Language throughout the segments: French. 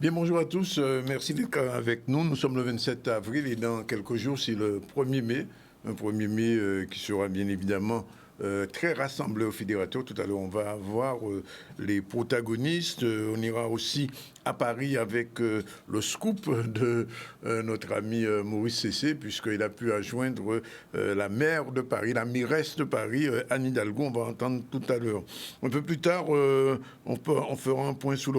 Bien, bonjour à tous. Merci d'être avec nous. Nous sommes le 27 avril et dans quelques jours, c'est le 1er mai. Un 1er mai qui sera bien évidemment très rassemblé au Fédérateur. Tout à l'heure, on va voir les protagonistes. On ira aussi à Paris avec le scoop de notre ami Maurice Cessé, puisqu'il a pu adjoindre la maire de Paris, la mairesse de Paris, Anne Hidalgo. On va entendre tout à l'heure. Un peu plus tard, on fera un point sur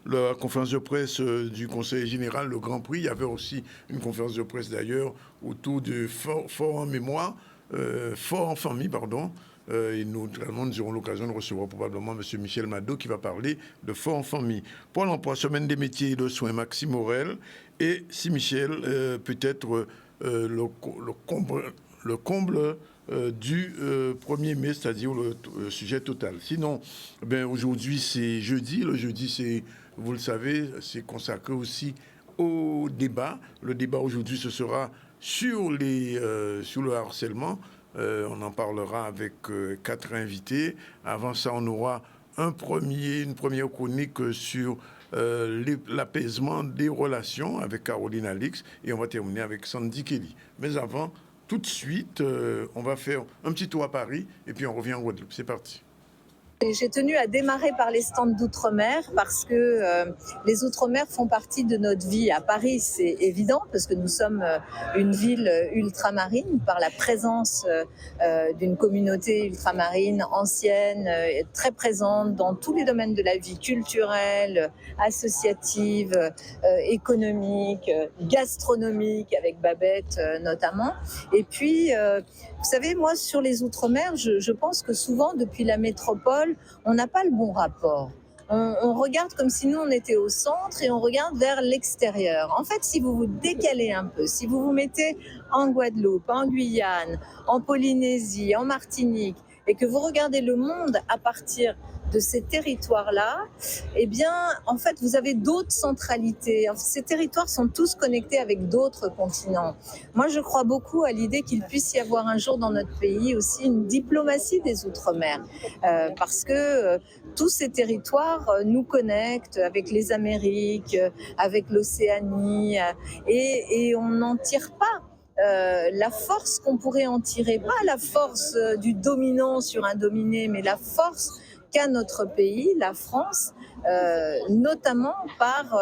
la conférence de presse du Conseil général, le Grand Prix. Il y avait aussi une conférence de presse d'ailleurs autour du fort en mémoire, fort en famille, pardon. Et nous aurons l'occasion de recevoir probablement M. Michel Mado qui va parler de fort en famille. Pôle emploi, semaine des métiers et de soins, Maxime Morel. Et si Michel, peut-être le comble du 1er mai, c'est-à-dire le sujet total. Sinon, aujourd'hui, c'est jeudi. Le jeudi, vous le savez, c'est consacré aussi au débat. Le débat aujourd'hui, ce sera sur le harcèlement. On en parlera avec 4 invités. Avant ça, on aura une première chronique sur l'apaisement des relations avec Caroline Alix. Et on va terminer avec Sandy Kelly. Mais avant, tout de suite, on va faire un petit tour à Paris et puis on revient en Guadeloupe. C'est parti. J'ai tenu à démarrer par les stands d'outre-mer parce que les outre-mer font partie de notre vie. À Paris, c'est évident parce que nous sommes une ville ultramarine par la présence d'une communauté ultramarine ancienne, très présente dans tous les domaines de la vie culturelle, associative, économique, gastronomique, avec Babette notamment. Et puis, vous savez, moi, sur les outre-mer, je pense que souvent, depuis la métropole, on n'a pas le bon rapport. On regarde comme si nous, on était au centre et on regarde vers l'extérieur. En fait, si vous vous décalez un peu, si vous vous mettez en Guadeloupe, en Guyane, en Polynésie, en Martinique, et que vous regardez le monde à partir de ces territoires-là, eh bien, en fait, vous avez d'autres centralités. Ces territoires sont tous connectés avec d'autres continents. Moi, je crois beaucoup à l'idée qu'il puisse y avoir un jour dans notre pays aussi une diplomatie des Outre-mer, parce que tous ces territoires nous connectent avec les Amériques, avec l'Océanie, et on n'en tire pas la force qu'on pourrait en tirer, pas la force du dominant sur un dominé, mais la force qu'a notre pays, la France, notamment par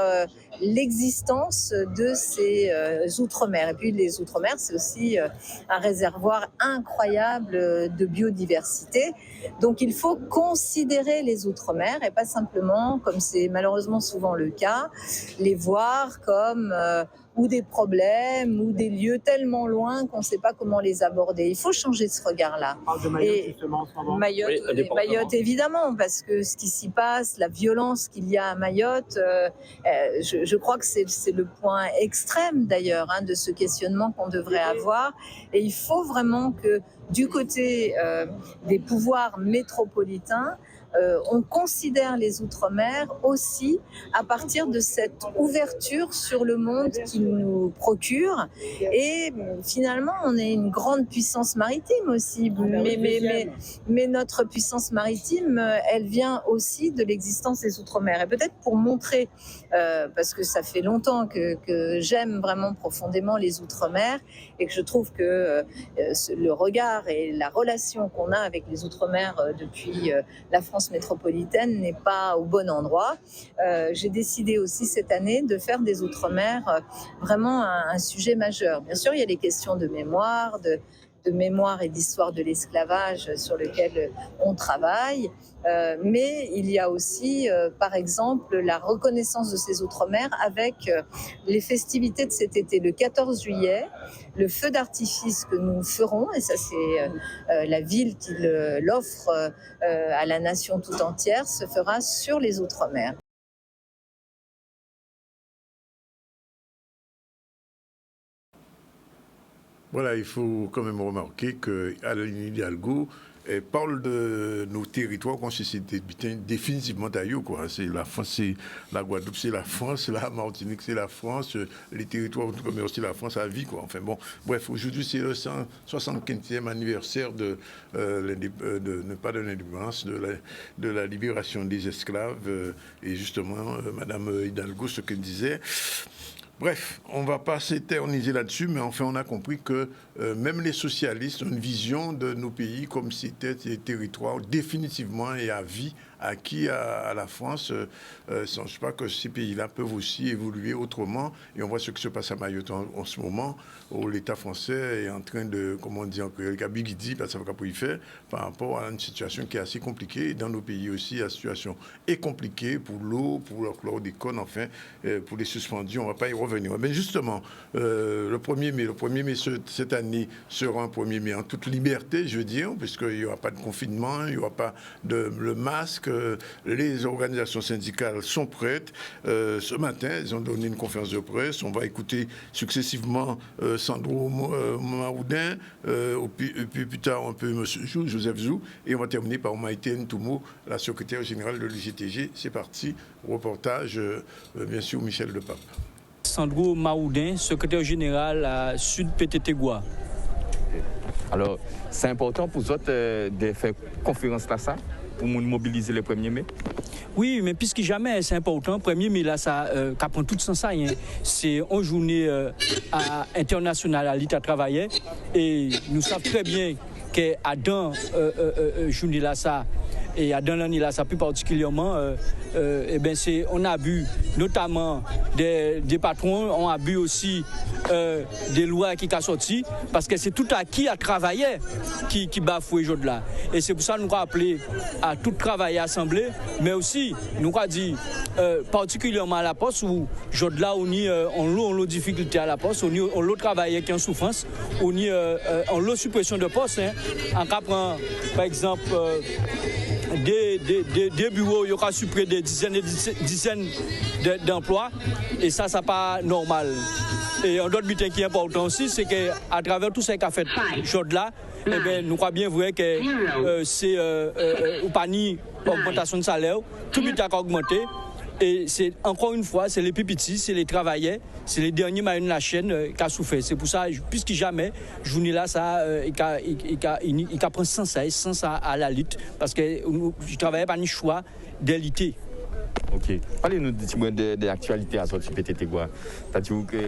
l'existence de ces outre-mer. Et puis les outre-mer, c'est aussi un réservoir incroyable de biodiversité. Donc il faut considérer les outre-mer et pas simplement, comme c'est malheureusement souvent le cas, les voir comme ou des problèmes, ou des lieux tellement loin qu'on ne sait pas comment les aborder. Il faut changer ce regard-là. On parle de Mayotte, justement, en ce moment. Mayotte, évidemment, parce que ce qui s'y passe, la violence qu'il y a à Mayotte, je crois que c'est le point extrême, d'ailleurs, de ce questionnement qu'on devrait avoir. Et il faut vraiment que, du côté des pouvoirs métropolitains, on considère les Outre-mer aussi à partir de cette ouverture sur le monde qu'ils nous procurent. Et finalement, on est une grande puissance maritime aussi. Mais notre puissance maritime, elle vient aussi de l'existence des Outre-mer. Et peut-être pour montrer, parce que ça fait longtemps que j'aime vraiment profondément les Outre-mer et que je trouve que le regard et la relation qu'on a avec les Outre-mer depuis la France métropolitaine n'est pas au bon endroit. J'ai décidé aussi cette année de faire des Outre-mer vraiment un sujet majeur. Bien sûr, il y a les questions de mémoire, de mémoire et d'histoire de l'esclavage sur lequel on travaille, mais il y a aussi, par exemple, la reconnaissance de ces Outre-mer avec les festivités de cet été, le 14 juillet, le feu d'artifice que nous ferons, et ça c'est la ville qui l'offre à la nation tout entière, se fera sur les Outre-mer. Voilà, il faut quand même remarquer qu'Anne Hidalgo parle de nos territoires qu'on se définitivement d'ailleurs, quoi. C'est la France, c'est la Guadeloupe, c'est la France, la Martinique, c'est la France, les territoires outre-mer, c'est la France à vie, quoi. Enfin bon, bref, aujourd'hui c'est le 175e anniversaire pas de l'indépendance, de la libération des esclaves. Et justement, Madame Hidalgo, ce qu'elle disait. Bref, on ne va pas s'éterniser là-dessus, mais enfin, on a compris que même les socialistes ont une vision de nos pays comme si c'était des territoires définitivement et à vie acquis à la France. Je ne sais pas que ces pays-là peuvent aussi évoluer autrement. Et on voit ce qui se passe à Mayotte en ce moment, où l'État français est en train de, comment on dit en créole, Kabigidi, parce que ça va y faire, par rapport à une situation qui est assez compliquée. Et dans nos pays aussi, la situation est compliquée pour l'eau, pour le chlordécone, enfin, pour les suspendus. On ne va pas y revenir. Mais justement, le 1er mai cette année sera un 1er mai en toute liberté, je veux dire, puisqu'il n'y aura pas de confinement, il n'y aura pas le masque. Les organisations syndicales sont prêtes. Ce matin, ils ont donné une conférence de presse. On va écouter successivement Sandro Maoudin, puis plus tard un peu M. Joseph Zou, et on va terminer par Maïté Ntoumo, la secrétaire générale de l'UGTG. C'est parti, reportage, bien sûr, Michel Depape. Sandro Maoudin, secrétaire général à Sud-PTT-Goua. Alors, c'est important pour vous de faire conférence là, ça, pour nous mobiliser le 1er mai? Oui, mais puisque jamais c'est important, 1er mai là, ça prend tout sens ça. C'est une journée internationale à l'État travaillait et nous savons très bien qu'à dans journée là, ça, et à dans l'année là, ça plus particulièrement, on a vu notamment des patrons, on a vu aussi des lois qui sont sorties, parce que c'est tout à qui a travaillé qui bafoue aujourd'hui là. Et c'est pour ça que nous avons appelé à tout travailler assemblé, mais aussi nous avons dit particulièrement à la poste où aujourd'hui là on a une difficulté à la poste, on a travaillé qui est en souffrance, on a suppression de postes, en cas par exemple des bureaux, il y aura supprimé des dizaines d'emplois et ça n'est pas normal. Et un autre but qui est important aussi, c'est qu'à travers tout ce qu'a fait Jod-là, nous croyons bien vrai que c'est pas ni augmentation de salaire, tout but a augmenté. Et c'est encore une fois, c'est les plus petits, c'est les travailleurs, c'est les derniers maillons de la chaîne qui a souffert. C'est pour ça, puisque jamais, journée là, ça, il prend sens à la lutte, parce que je travaillais pas ni choix d'élité. Ok. Parlez-nous de l'actualité à sortir PTT Goua. C'est-à-dire que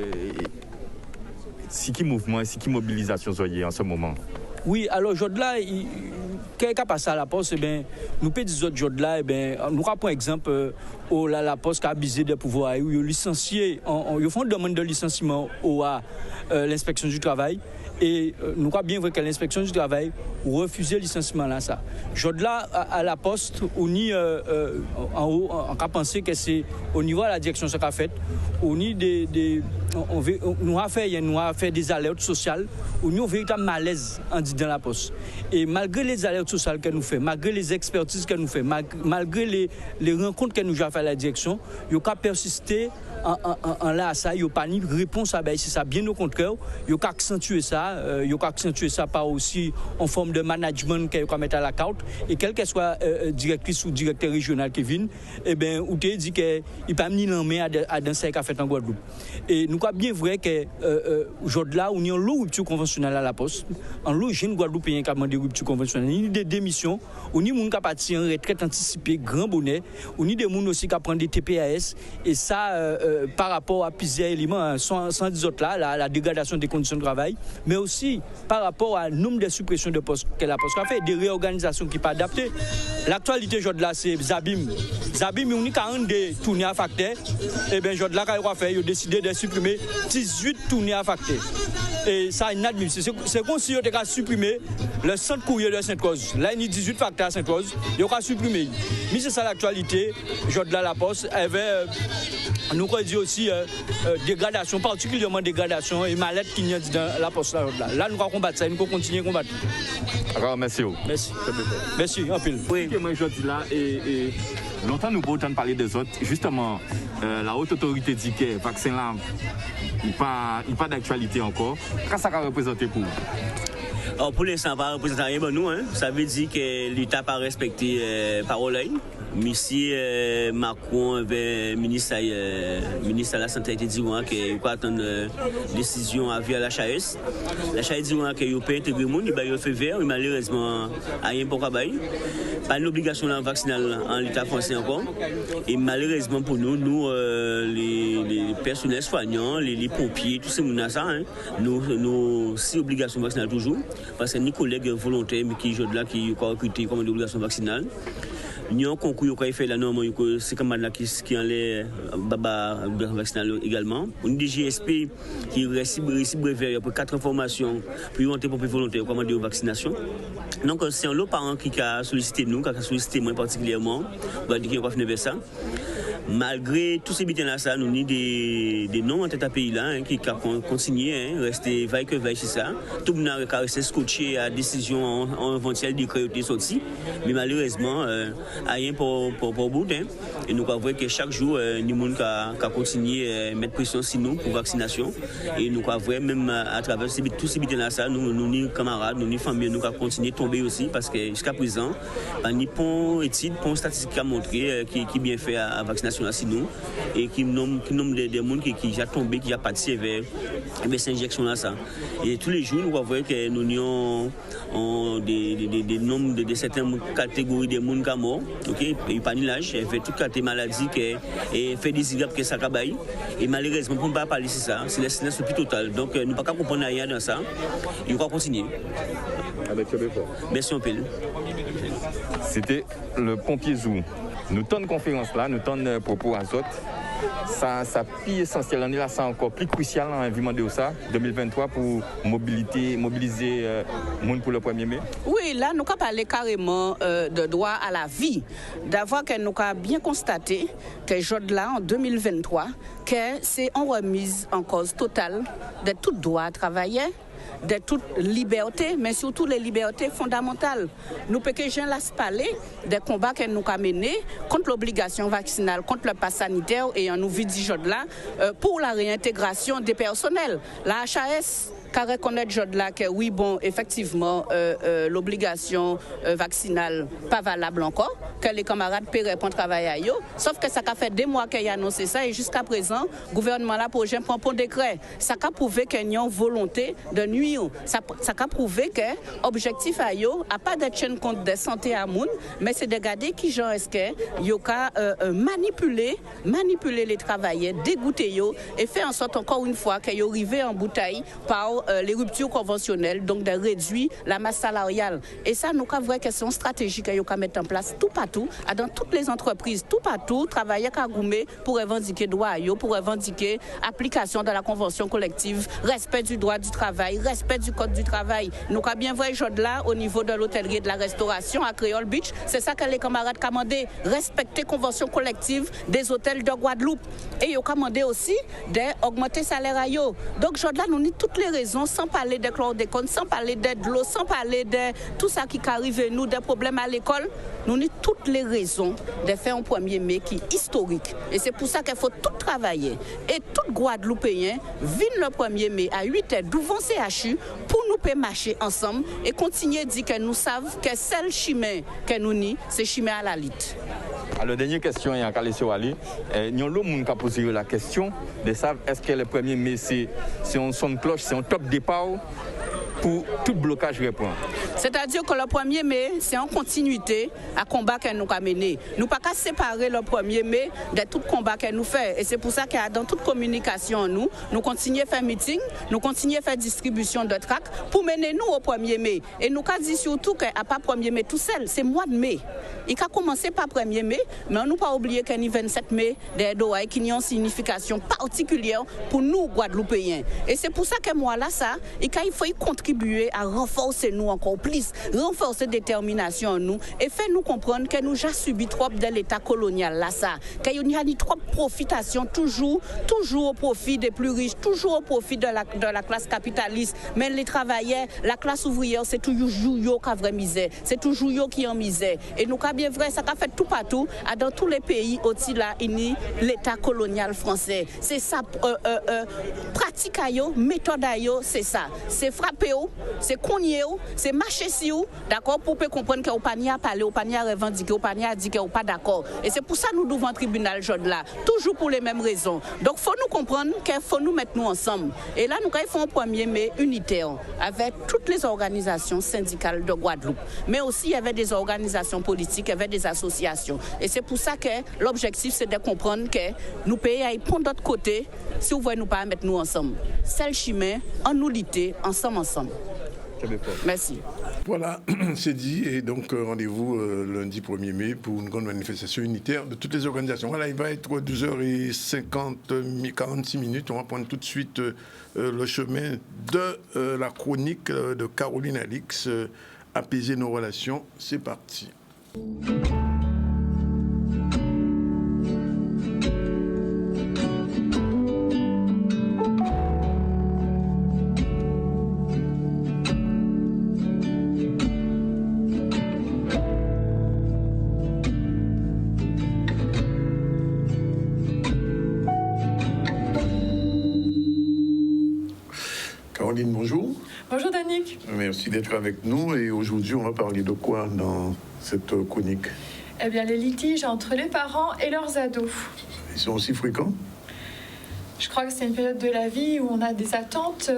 c'est qui mouvement, c'est qui mobilisation en ce moment? Oui, alors aujourd'hui là, qu'est-ce qui a passé à la poste, nous pouvons dire aujourd'hui là, nous prenons exemple la poste qui a abusé des pouvoirs, où ils ont licencié, ils font une demande de licenciement à l'inspection du travail. Et nous croyons bien vrai que l'inspection du travail refusait le licenciement là ça. Aujourd'hui là, à la poste, on y en haut, on a pensé que c'est au niveau de la direction ce qu'a fait, on y nous a fait des alertes sociales, on y a un véritable malaise dans la poste. Et malgré les alertes sociales que nous faisons, malgré les expertises que nous faisons, malgré les rencontres que nous avons fait à la direction, il y a persisté en là ça, il n'y a pas ni réponse à ça, bien au contraire, il y a accentué ça par aussi en forme de management qu'il y a mettre à la carte, et quelle que soit directrice ou directeur régional qui vient, ou te dit qu'il n'y a pas mis la main à dans ce qu'a fait en Guadeloupe. Et nous croyons bien vrai que aujourd'hui là, on est en lot rupture conventionnelle à la poste, en lot jeune Guadeloupéen qui a demandé rupture conventionnelle, il y a des démissions, on y a des gens qui parti en retraite anticipée, grand bonnet, on y a des gens aussi qui prennent des TPAS, et ça par rapport à plusieurs éléments, sans dire autres là, la dégradation des conditions de travail, mais aussi par rapport à nombre de suppressions de postes que la poste a fait, des réorganisations qui ne sont pas adaptées. L'actualité aujourd'hui là, c'est Zabim. Zabim, il y a 42 tournées à facteur, et bien aujourd'hui là, il a décidé de supprimer 18 tournées à facteur. Et ça, inadmissible. C'est comme si on a supprimé le centre courrier de Sainte-Rose. Là, il y a 18 facteurs à Sainte-Rose, il a supprimé. Mais c'est ça l'actualité, aujourd'hui là, la poste avait. Nous avons dit aussi dégradation, particulièrement dégradation et mal-être qui y a dans la poste là. Là, nous allons combattre ça, nous allons continuer à combattre. Alors, merci. Merci. Merci, en pile. Oui. Moi, je dis là, et longtemps nous pas autant parler des autres. Justement, la haute autorité dit que le vaccin là, il n'est pas d'actualité encore. Qu'est-ce que ça va représenter pour vous? Alors pour l'instant, ça ne va pas représenter rien pour nous. Ça veut dire que l'État n'a pas respecté parole. Monsieur Macron, le ministre de la Santé, a dit qu'il faut attendre décision via la HAS. La HAS dit qu'il peut intégrer le monde, il fait vert, malheureusement, rien pour travailler. Pas une obligation vaccinale en l'État français encore. Et malheureusement pour nous, les personnels soignants, les pompiers, tous ces gens-là, nous, si obligation vaccinale toujours, parce que nos collègues volontaires qui sont là, qui ont recruté comme obligation vaccinale. Nous avons un concours qui a fait la norme, c'est comme là qui en est vaccinal également. On a des GSP qui récipient brevet pour 4 formations pour monter pour les volontaires commander aux vaccinations. Donc c'est un lot parent qui a sollicité nous, qui a sollicité moi particulièrement, pour dire qu'on va finir vers ça. Malgré tous ces bitins là, nous avons des noms en tête à pays là qui continuent, rester veille que veille chez ça. Tout le monde a resté scotché à décision en éventuel décret qui est sorti, mais malheureusement rien pour bout. Et nous avons que chaque jour nous avons continué à mettre pression sur nous pour vaccination. Et nous avons même à travers tous ces bitins là, nous camarades, nous familles, nous avons continué à tomber aussi parce que jusqu'à présent, ni pour études, pour statistiques à montrer qui bien fait à vaccination là nous et qui nomme des gens qui ont tombé, qui ont parti vers ces injections là ça. Et tous les jours nous voyons que nous avons des nombres de certaines catégories de gens qui sont morts, ok, et pas ni l'âge, fait toutes les maladies et fait désirable que ça cabaye. Et malheureusement pour ne pas parler de ça, c'est le silence le plus total. Donc nous ne pouvons pas comprendre rien dans ça. Il faut continuer. Avec ce béfort. Merci un peu. C'était le pompier Zou. Nous tenons conférence là, nous tenons propos à Zot. Ça plus essentiel, on est là, ça encore plus crucial en environnement de ça 2023 pour mobiliser le monde pour le 1er mai. Oui, là nous avons parlé carrément de droit à la vie. D'avoir que nous avons bien constaté que là en 2023 que c'est en remise en cause totale de tout droit à travailler, de toute liberté, mais surtout les libertés fondamentales. Nous pouvons parler des combats que nous avons menés contre l'obligation vaccinale, contre le pass sanitaire et en nous vidéo là pour la réintégration des personnels. La HAS car reconnaître là que oui bon effectivement l'obligation vaccinale pas valable encore, que les camarades paieraient pour travailler à eux, sauf que ça a fait des mois qu'il a annoncé ça et jusqu'à présent le gouvernement là projet prend pour décret, ça a prouvé qu'il y a une volonté de nuire, ça a prouvé que objectif à eux a pas d'être chaîne compte de santé à monde, mais c'est de regarder qui genre est-ce que yo ka manipuler les travailleurs, dégoûter yo et faire en sorte encore une fois qu'ils arrivent en bouteille par les ruptures conventionnelles, donc de réduire la masse salariale. Et ça, nous avons que c'est une stratégie qu'il faut mettre en place tout partout, dans toutes les entreprises, tout partout, travailler à Goumé pour revendiquer droit, pour revendiquer application de la convention collective, respect du droit du travail, respect du code du travail. Nous avons bien vu là au niveau de l'hôtellerie et de la restauration à Creole Beach, c'est ça que les camarades ont commandé, respecter convention collective des hôtels de Guadeloupe. Et ils ont commandé aussi d'augmenter le salaire à eux. Donc, là, nous avons toutes les raisons, sans parler de chlordécone, sans parler de l'eau, sans parler de tout ça qui arrive à nous, des problèmes à l'école, nous avons toutes les raisons de faire un 1er mai qui est historique. Et c'est pour ça qu'il faut tout travailler. Et tout Guadeloupéen vient le 1er mai à 8h devant CHU pour nous marcher ensemble et continuer à dire que nous savons que seul chemin que nous avons, c'est chemin à la lutte. Alors, dernière question, il y a un calé sur Ali. Il y a l'autre monde qui a posé la question de savoir est-ce que le 1er mai, c'est un son de cloche, c'est un top départ pour tout blocage répond. C'est-à-dire que le 1er mai, c'est en continuité à combat que nous avons mené. Nous ne pouvons pas séparer le 1er mai de tout combat que nous faisons. Et c'est pour ça que dans toute communication, nous continuons à faire meeting, nous continuons à faire distribution de tracts pour mener nous au 1er mai. Et nous avons dit surtout qu'à pas 1er mai tout seul, c'est mois de mai. Il a commencé par 1er mai, mais on ne peut pas oublier qu'il y a 27 mai des Doha qui ont une signification particulière pour nous, Guadeloupéens. Et c'est pour ça que moi, là, il faut y contribuer à renforcer nous encore plus renforcer détermination en nous et faire nous comprendre que nous avons subi trop de l'état colonial là ça, qu'il y a eu trop de profitation toujours au profit des plus riches, toujours au profit de la classe capitaliste, mais les travailleurs, la classe ouvrière, c'est toujours eux qui ont vraie misère, c'est toujours eux qui ont misère. Et nous, bien vrai, ça a fait tout partout, dans tous les pays au-dessus là, l'état colonial français. C'est ça, pratique méthode c'est ça. C'est frapper, c'est cogner, c'est marcher sur, d'accord, pour comprendre qu'on pas à parler, on pas à revendiquer, on pas à dire qu'on pas d'accord. Et c'est pour ça que nous devons un tribunal jaune là, toujours pour les mêmes raisons. Donc, il faut nous comprendre qu'il faut nous mettre nous ensemble. Et là, nous faisons un 1er mai unitaire avec toutes les organisations syndicales de Guadeloupe. Mais aussi, il y avait des organisations politiques, il y avait des associations. Et c'est pour ça que l'objectif, c'est de comprendre que nous payons à prendre d'autre côté si vous voulez nous pas mettre nous ensemble. C'est le chemin, en nous lutter, ensemble. Merci. Voilà, c'est dit. Et donc, rendez-vous lundi 1er mai pour une grande manifestation unitaire de toutes les organisations. Voilà, il va être 12h46 minutes. On va prendre tout de suite le chemin de la chronique de Caroline Alix, Apaiser nos relations. C'est parti. Caroline, bonjour. Bonjour Danick. Merci d'être avec nous et aujourd'hui on va parler de quoi dans cette chronique? Eh bien les litiges entre les parents et leurs ados. Ils sont aussi fréquents? Je crois que c'est une période de la vie où on a des attentes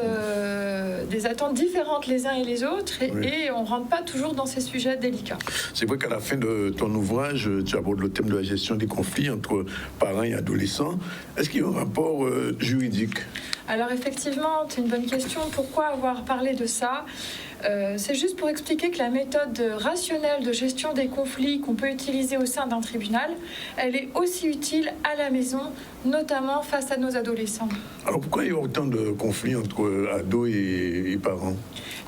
différentes les uns et les autres et on ne rentre pas toujours dans ces sujets délicats. C'est vrai qu'à la fin de ton ouvrage, tu abordes le thème de la gestion des conflits entre parents et adolescents. Est-ce qu'il y a un rapport juridique? Alors effectivement, c'est une bonne question. Pourquoi avoir parlé de ça ? C'est juste pour expliquer que la méthode rationnelle de gestion des conflits qu'on peut utiliser au sein d'un tribunal, elle est aussi utile à la maison, notamment face à nos adolescents. Alors pourquoi il y a autant de conflits entre ados et parents ?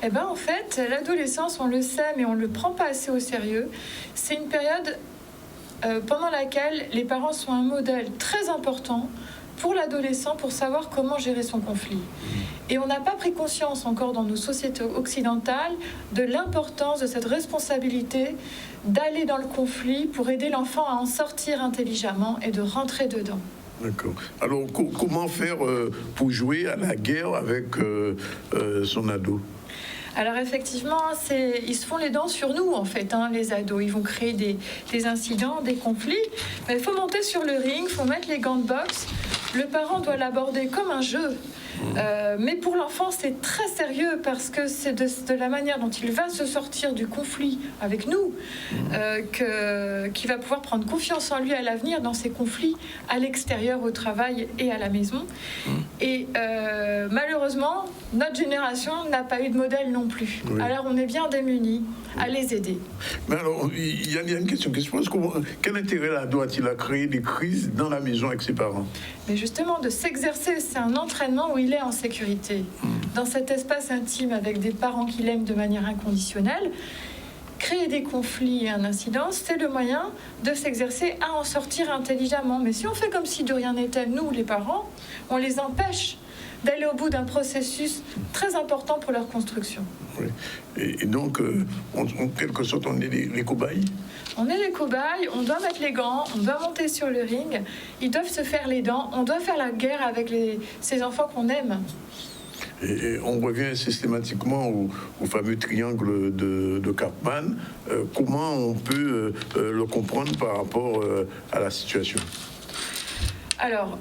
Eh bien en fait, l'adolescence, on le sait, mais on ne le prend pas assez au sérieux. C'est une période pendant laquelle les parents sont un modèle très important pour l'adolescent pour savoir comment gérer son conflit. Et on n'a pas pris conscience encore dans nos sociétés occidentales de l'importance de cette responsabilité d'aller dans le conflit pour aider l'enfant à en sortir intelligemment et de rentrer dedans. D'accord. Alors, comment faire pour jouer à la guerre avec son ado ? Alors effectivement, ils se font les dents sur nous en fait, les ados. Ils vont créer des incidents, des conflits. Mais il faut monter sur le ring, il faut mettre les gants de boxe. Le parent doit l'aborder comme un jeu. Mais pour l'enfant, c'est très sérieux parce que c'est de la manière dont il va se sortir du conflit avec nous qu'il va pouvoir prendre confiance en lui à l'avenir dans ses conflits à l'extérieur, au travail et à la maison. Et malheureusement, notre génération n'a pas eu de modèle non plus. Oui. Alors on est bien démunis à les aider. Mais alors, il y a une question qui se pose. Quel intérêt l'ado a-t-il à créer des crises dans la maison avec ses parents ? Mais justement, de s'exercer, c'est un entraînement où il est en sécurité. Dans cet espace intime avec des parents qui l'aiment de manière inconditionnelle, créer des conflits et un incident, c'est le moyen de s'exercer à en sortir intelligemment. Mais si on fait comme si de rien n'était, nous, les parents, on les empêche d'aller au bout d'un processus très important pour leur construction. Oui. Et donc, en quelque sorte, on est les cobayes ? On est les cobayes, on doit mettre les gants, on doit monter sur le ring, ils doivent se faire les dents, on doit faire la guerre avec ces enfants qu'on aime. Et on revient systématiquement au fameux triangle de Karpman. Comment on peut le comprendre par rapport à la situation ? Alors,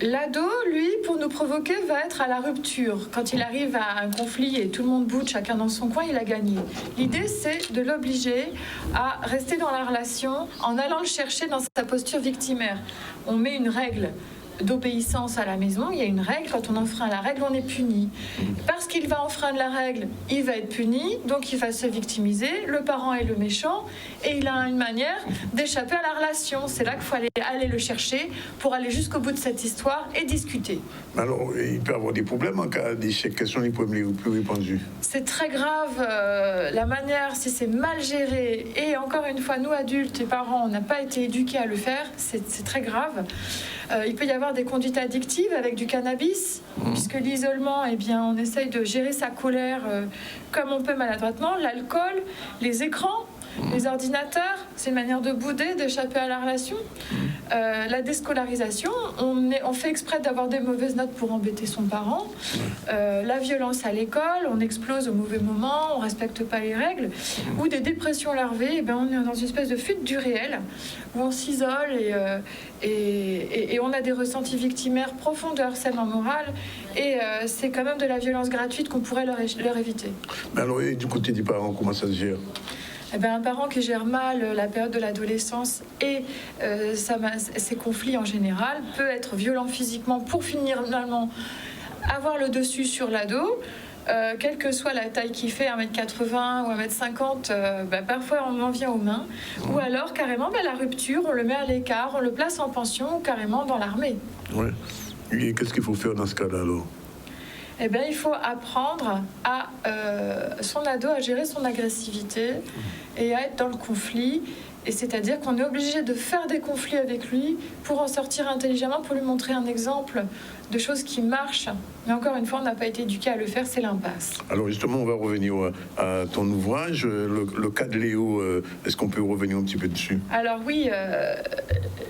l'ado, lui, pour nous provoquer, va être à la rupture. Quand il arrive à un conflit et tout le monde boude, chacun dans son coin, il a gagné. L'idée, c'est de l'obliger à rester dans la relation en allant le chercher dans sa posture victimaire. On met une règle d'obéissance à la maison, il y a une règle. Quand on enfreint la règle, on est puni. Parce qu'il va enfreindre la règle, il va être puni, donc il va se victimiser. Le parent est le méchant et il a une manière d'échapper à la relation. C'est là qu'il faut aller le chercher pour aller jusqu'au bout de cette histoire et discuter. Alors, il peut y avoir des problèmes en cas d'échec. Quels sont les problèmes les plus répandus? C'est très grave. La manière, si c'est mal géré, et encore une fois, nous adultes et parents, on n'a pas été éduqués à le faire, c'est très grave. Il peut y avoir des conduites addictives avec du cannabis, puisque l'isolement, eh bien, on essaye de gérer sa colère comme on peut maladroitement. L'alcool, les écrans, les ordinateurs, c'est une manière de bouder, d'échapper à la relation. La déscolarisation, on fait exprès d'avoir des mauvaises notes pour embêter son parent. La violence à l'école, on explose au mauvais moment, on ne respecte pas les règles. Ou des dépressions larvées, eh bien, on est dans une espèce de fuite du réel, où on s'isole et on a des ressentis victimaires profonds de harcèlement moral. Et c'est quand même de la violence gratuite qu'on pourrait leur éviter. Mais alors, et du côté des parents, comment ça se gère? Eh bien, un parent qui gère mal la période de l'adolescence et ses conflits en général peut être violent physiquement pour finalement avoir le dessus sur l'ado. Quelle que soit la taille qu'il fait, 1m80 ou 1m50, parfois on en vient aux mains. Ou alors carrément la rupture, on le met à l'écart, on le place en pension ou carrément dans l'armée. Ouais. Et qu'est-ce qu'il faut faire dans ce cas-là alors? Eh bien, il faut apprendre à son ado à gérer son agressivité et à être dans le conflit. Et c'est-à-dire qu'on est obligé de faire des conflits avec lui pour en sortir intelligemment, pour lui montrer un exemple de choses qui marchent. Mais encore une fois, on n'a pas été éduqué à le faire, c'est l'impasse. Alors justement, on va revenir à ton ouvrage, le cas de Léo. Est-ce qu'on peut revenir un petit peu dessus? Alors oui,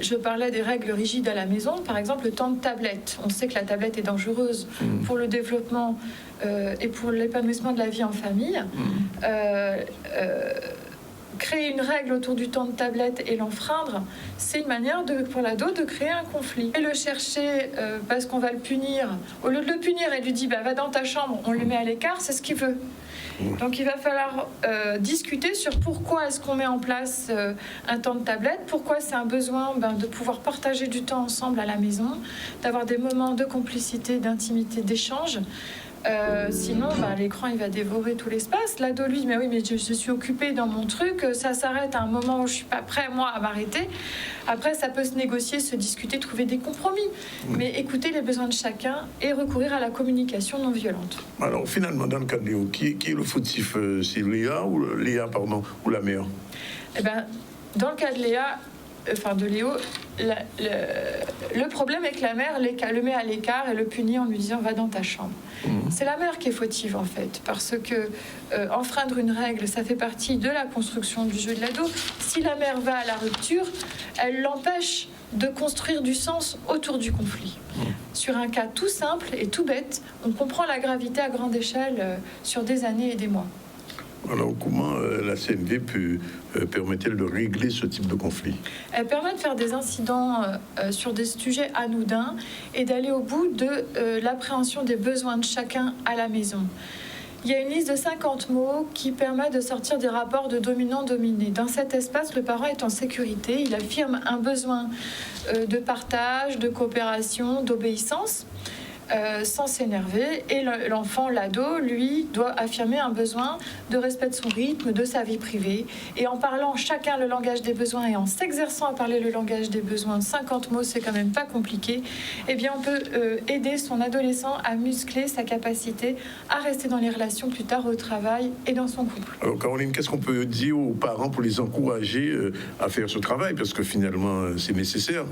je parlais des règles rigides à la maison. Par exemple, le temps de tablette. On sait que la tablette est dangereuse pour le développement et pour l'épanouissement de la vie en famille. Créer une règle autour du temps de tablette et l'enfreindre, c'est une manière pour l'ado de créer un conflit. Et le chercher parce qu'on va le punir, au lieu de le punir et lui dire va dans ta chambre, on le met à l'écart, c'est ce qu'il veut. Donc il va falloir discuter sur pourquoi est-ce qu'on met en place un temps de tablette, pourquoi c'est un besoin de pouvoir partager du temps ensemble à la maison, d'avoir des moments de complicité, d'intimité, d'échange. Sinon, l'écran, il va dévorer tout l'espace. L'ado, lui, mais oui, mais je suis occupée dans mon truc, ça s'arrête à un moment où je suis pas prêt, moi, à m'arrêter. Après, ça peut se négocier, se discuter, trouver des compromis. Mais écouter les besoins de chacun et recourir à la communication non violente. Alors, finalement, dans le cas de Léo, qui est le fautif? C'est Léa ou la mère? Eh bien, dans le cas de Léo, le problème est que la mère le met à l'écart et le punit en lui disant va dans ta chambre. C'est la mère qui est fautive en fait, parce que enfreindre une règle, ça fait partie de la construction du jeu de l'ado. Si la mère va à la rupture, elle l'empêche de construire du sens autour du conflit. Sur un cas tout simple et tout bête, on comprend la gravité à grande échelle sur des années et des mois. Alors, comment la CNV permet-elle de régler ce type de conflit? Elle permet de faire des incidents sur des sujets anodins et d'aller au bout de l'appréhension des besoins de chacun à la maison. Il y a une liste de 50 mots qui permet de sortir des rapports de dominant-dominé. Dans cet espace, le parent est en sécurité. Il affirme un besoin de partage, de coopération, d'obéissance. Sans s'énerver, et l'enfant, l'ado, lui, doit affirmer un besoin de respect de son rythme, de sa vie privée, et en parlant chacun le langage des besoins et en s'exerçant à parler le langage des besoins, 50 mots, c'est quand même pas compliqué, eh bien on peut aider son adolescent à muscler sa capacité à rester dans les relations plus tard au travail et dans son couple. Alors Caroline, qu'est-ce qu'on peut dire aux parents pour les encourager à faire ce travail, parce que finalement c'est nécessaire?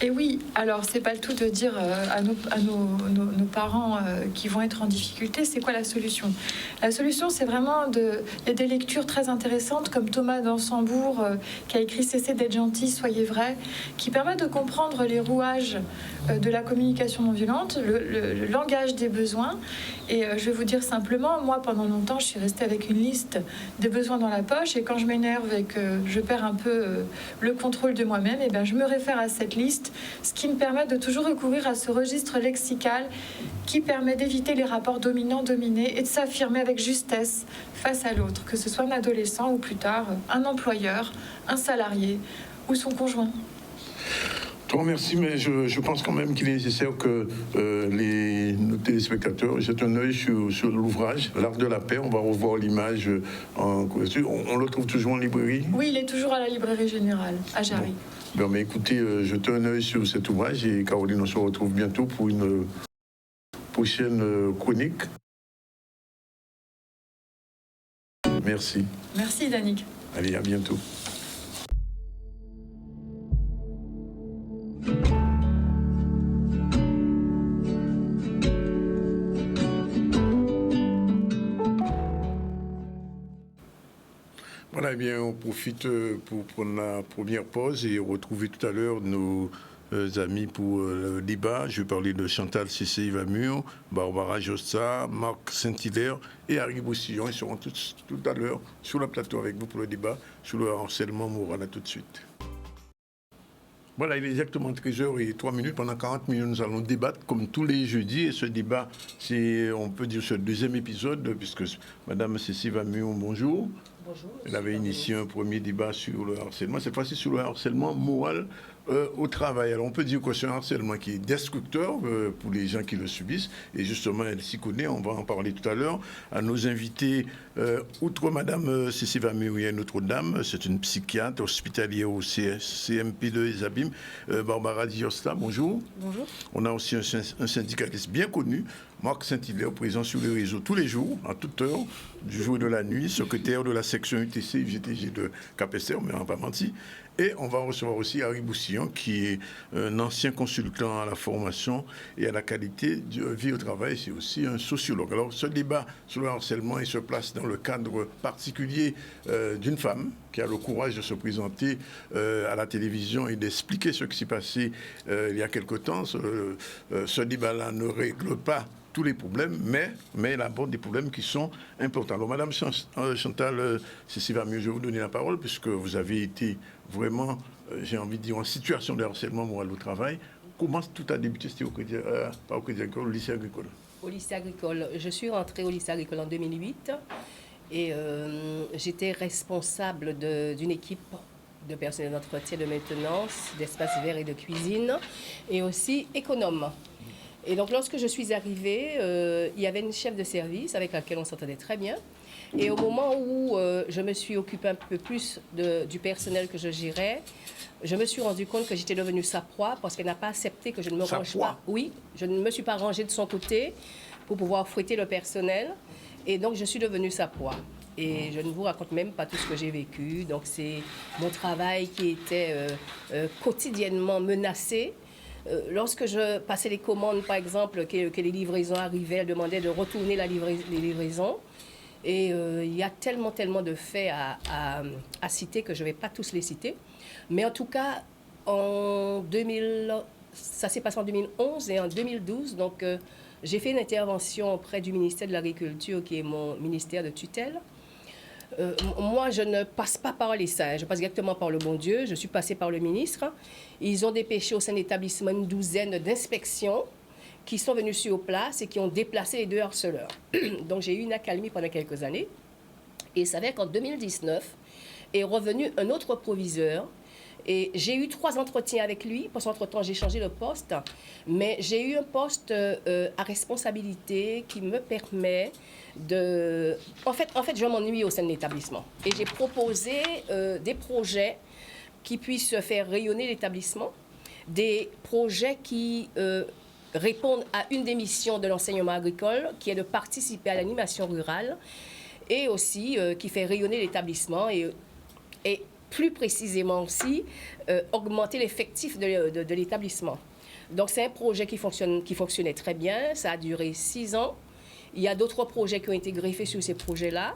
Et oui, alors c'est pas le tout de dire à nos parents qui vont être en difficulté, c'est quoi la solution? La solution, c'est vraiment il y a des lectures très intéressantes comme Thomas d'Ansembourg qui a écrit Cessez d'être gentil, soyez vrai, qui permet de comprendre les rouages de la communication non violente, le langage des besoins. Et je vais vous dire simplement, moi pendant longtemps je suis restée avec une liste des besoins dans la poche, et quand je m'énerve et que je perds un peu le contrôle de moi-même, et bien je me réfère à cette liste, ce qui me permet de toujours recourir à ce registre lexical qui permet d'éviter les rapports dominant-dominé et de s'affirmer avec justesse face à l'autre, que ce soit un adolescent ou plus tard un employeur, un salarié ou son conjoint. Toi, merci, mais je pense quand même qu'il est nécessaire que nos téléspectateurs jettent un œil sur l'ouvrage, L'Art de la paix. On va revoir l'image en couverture. On le trouve toujours en librairie? Oui, il est toujours à la librairie générale, à Jarry. Bon, mais écoutez, jetez un œil sur cet ouvrage et Caroline, on se retrouve bientôt pour une prochaine chronique. Merci. Merci, Danick. Allez, à bientôt. Voilà, eh bien, on profite pour prendre la première pause et retrouver tout à l'heure nos amis pour le débat. Je vais parler de Chantal Cissé-Ivamur, Barbara Jossa, Marc Saint-Hilaire et Harry Boussillon. Ils seront tous tout à l'heure sur le plateau avec vous pour le débat sur le harcèlement moral. À tout de suite. Voilà, il est exactement 13h03. Pendant 40 minutes, nous allons débattre comme tous les jeudis. Et ce débat, c'est, on peut dire, ce deuxième épisode, puisque Mme Cissé-Ivamur, bonjour. Bonjour. Elle avait initié un premier débat sur le harcèlement, cette fois-ci sur le harcèlement moral au travail. Alors on peut dire que c'est un harcèlement qui est destructeur pour les gens qui le subissent, et justement elle s'y connaît, on va en parler tout à l'heure. À nos invités, outre Madame Cissé-Ivamur, il y a une autre dame, c'est une psychiatre hospitalière au CMP de Isabim, Barbara Diosta, bonjour. Bonjour. On a aussi un syndicaliste bien connu, Marc Saint-Hilaire, présent sur les réseaux tous les jours, à toute heure, du jour et de la nuit, secrétaire de la section UTC UGTG de Capesterre, mais on n'a pas menti. Et on va recevoir aussi Harry Boussillon, qui est un ancien consultant à la formation et à la qualité de vie au travail. C'est aussi un sociologue. Alors, ce débat sur le harcèlement, il se place dans le cadre particulier d'une femme qui a le courage de se présenter à la télévision et d'expliquer ce qui s'est passé il y a quelque temps. Ce débat-là ne règle pas tous les problèmes, mais elle aborde des problèmes qui sont importants. Alors, Madame Chantal Cissé-Ivamur, je vais vous donner la parole, puisque vous avez été vraiment, j'ai envie de dire, en situation de harcèlement moral au travail. Comment tout a débuté? C'était pas au Crédit Agricole, au lycée agricole? Au lycée agricole. Je suis rentrée au lycée agricole en 2008 et j'étais responsable d'une équipe de personnel d'entretien, de maintenance, d'espaces verts et de cuisine, et aussi économe. Et donc, lorsque je suis arrivée, il y avait une chef de service avec laquelle on s'entendait très bien. Et au moment où je me suis occupée un peu plus du personnel que je gérais, je me suis rendu compte que j'étais devenue sa proie parce qu'elle n'a pas accepté que je ne me range pas. Oui, je ne me suis pas rangée de son côté pour pouvoir fouetter le personnel. Et donc, je suis devenue sa proie. Et je ne vous raconte même pas tout ce que j'ai vécu. Donc, c'est mon travail qui était quotidiennement menacé. Lorsque je passais les commandes, par exemple, que les livraisons arrivaient, elle demandait de retourner les livraisons. Et il y a tellement de faits à citer que je ne vais pas tous les citer. Mais en tout cas, ça s'est passé en 2011 et en 2012. Donc, j'ai fait une intervention auprès du ministère de l'Agriculture, qui est mon ministère de tutelle. Moi, je ne passe pas par les saints, je passe directement par le bon Dieu. Je suis passée par le ministre. Ils ont dépêché au sein de l'établissement une douzaine d'inspections qui sont venues sur place et qui ont déplacé les 2 harceleurs. Donc, j'ai eu une accalmie pendant quelques années. Et il s'avère qu'en 2019 est revenu un autre proviseur. Et j'ai eu 3 entretiens avec lui, parce qu'entre-temps, j'ai changé de poste. Mais j'ai eu un poste à responsabilité qui me permet de... En fait, je m'ennuie au sein de l'établissement. Et j'ai proposé des projets qui puissent faire rayonner l'établissement, des projets qui répondent à une des missions de l'enseignement agricole, qui est de participer à l'animation rurale, et aussi qui fait rayonner l'établissement et plus précisément aussi, augmenter l'effectif de l'établissement. Donc, c'est un projet qui fonctionnait très bien. Ça a duré 6 ans. Il y a d'autres projets qui ont été greffés sur ces projets-là.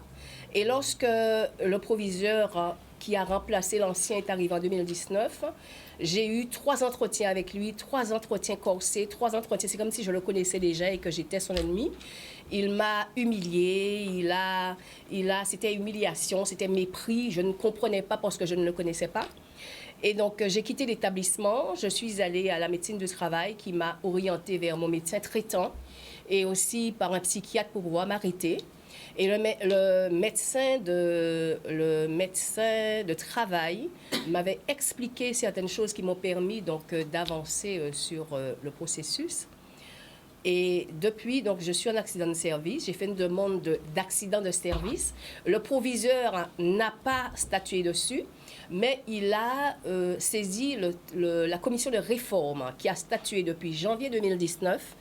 Et lorsque le proviseur qui a remplacé l'ancien est arrivé en 2019, j'ai eu 3 entretiens avec lui, 3 entretiens corsés, 3 entretiens. C'est comme si je le connaissais déjà et que j'étais son ennemi. Il m'a humiliée, c'était humiliation, c'était mépris. Je ne comprenais pas parce que je ne le connaissais pas. Et donc, j'ai quitté l'établissement. Je suis allée à la médecine du travail qui m'a orientée vers mon médecin traitant et aussi par un psychiatre pour pouvoir m'arrêter. Et le médecin de travail m'avait expliqué certaines choses qui m'ont permis donc d'avancer sur le processus. Et depuis, donc, je suis en accident de service. J'ai fait une demande d'accident de service. Le proviseur n'a pas statué dessus, mais il a saisi la commission de réforme qui a statué depuis janvier 2019.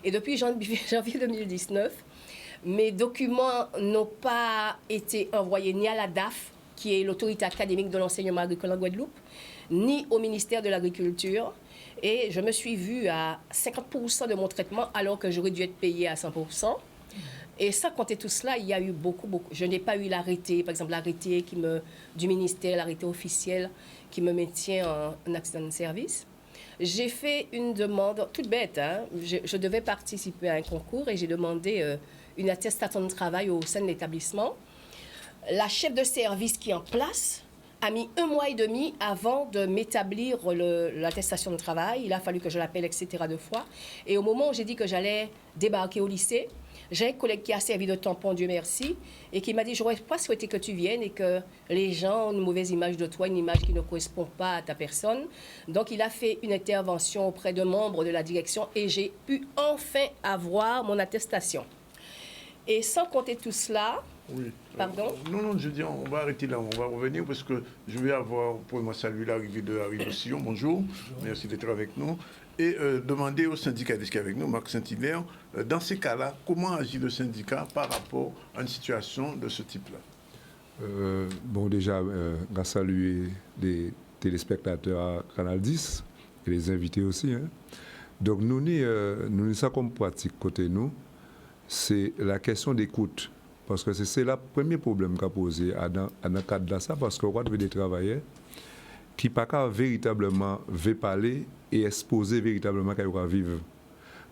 Et depuis janvier 2019, mes documents n'ont pas été envoyés ni à la DAF, qui est l'autorité académique de l'enseignement agricole en Guadeloupe, ni au ministère de l'Agriculture. Et je me suis vue à 50% de mon traitement alors que j'aurais dû être payée à 100%. Et sans compter tout cela, il y a eu beaucoup. Je n'ai pas eu l'arrêté, par exemple l'arrêté du ministère, l'arrêté officiel qui me maintient en accident de service. J'ai fait une demande toute bête. Hein. Je devais participer à un concours et j'ai demandé une attestation de travail au sein de l'établissement. La chef de service qui est en place a mis 1 mois et demi avant de m'établir l'attestation de travail. Il a fallu que je l'appelle, etc. 2 fois. Et au moment où j'ai dit que j'allais débarquer au lycée, j'ai un collègue qui a servi de tampon, Dieu merci, et qui m'a dit « J'aurais pas souhaité que tu viennes et que les gens ont une mauvaise image de toi, une image qui ne correspond pas à ta personne. » Donc, il a fait une intervention auprès de membres de la direction et j'ai pu enfin avoir mon attestation. Et sans compter tout cela... Oui. Pardon? Non, je dis, on va arrêter là, on va revenir parce que je vais avoir, pour moi, saluer l'arrivée de Harry Boussillon. Bonjour, merci d'être avec nous. Et demander au syndicaliste qui est avec nous, Marc Saint-Hilaire, dans ces cas-là, comment agit le syndicat par rapport à une situation de ce type-là? Bon, déjà, on va saluer les téléspectateurs à Canal 10 et les invités aussi. Hein. Donc, nous, ça comme pratique côté nous, c'est la question d'écoute. Parce que c'est le premier problème qu'a posé dans le cadre de ça, parce qu'on voit des travailleurs qui ne peuvent véritablement parler et exposer véritablement qu'ils vont vivre.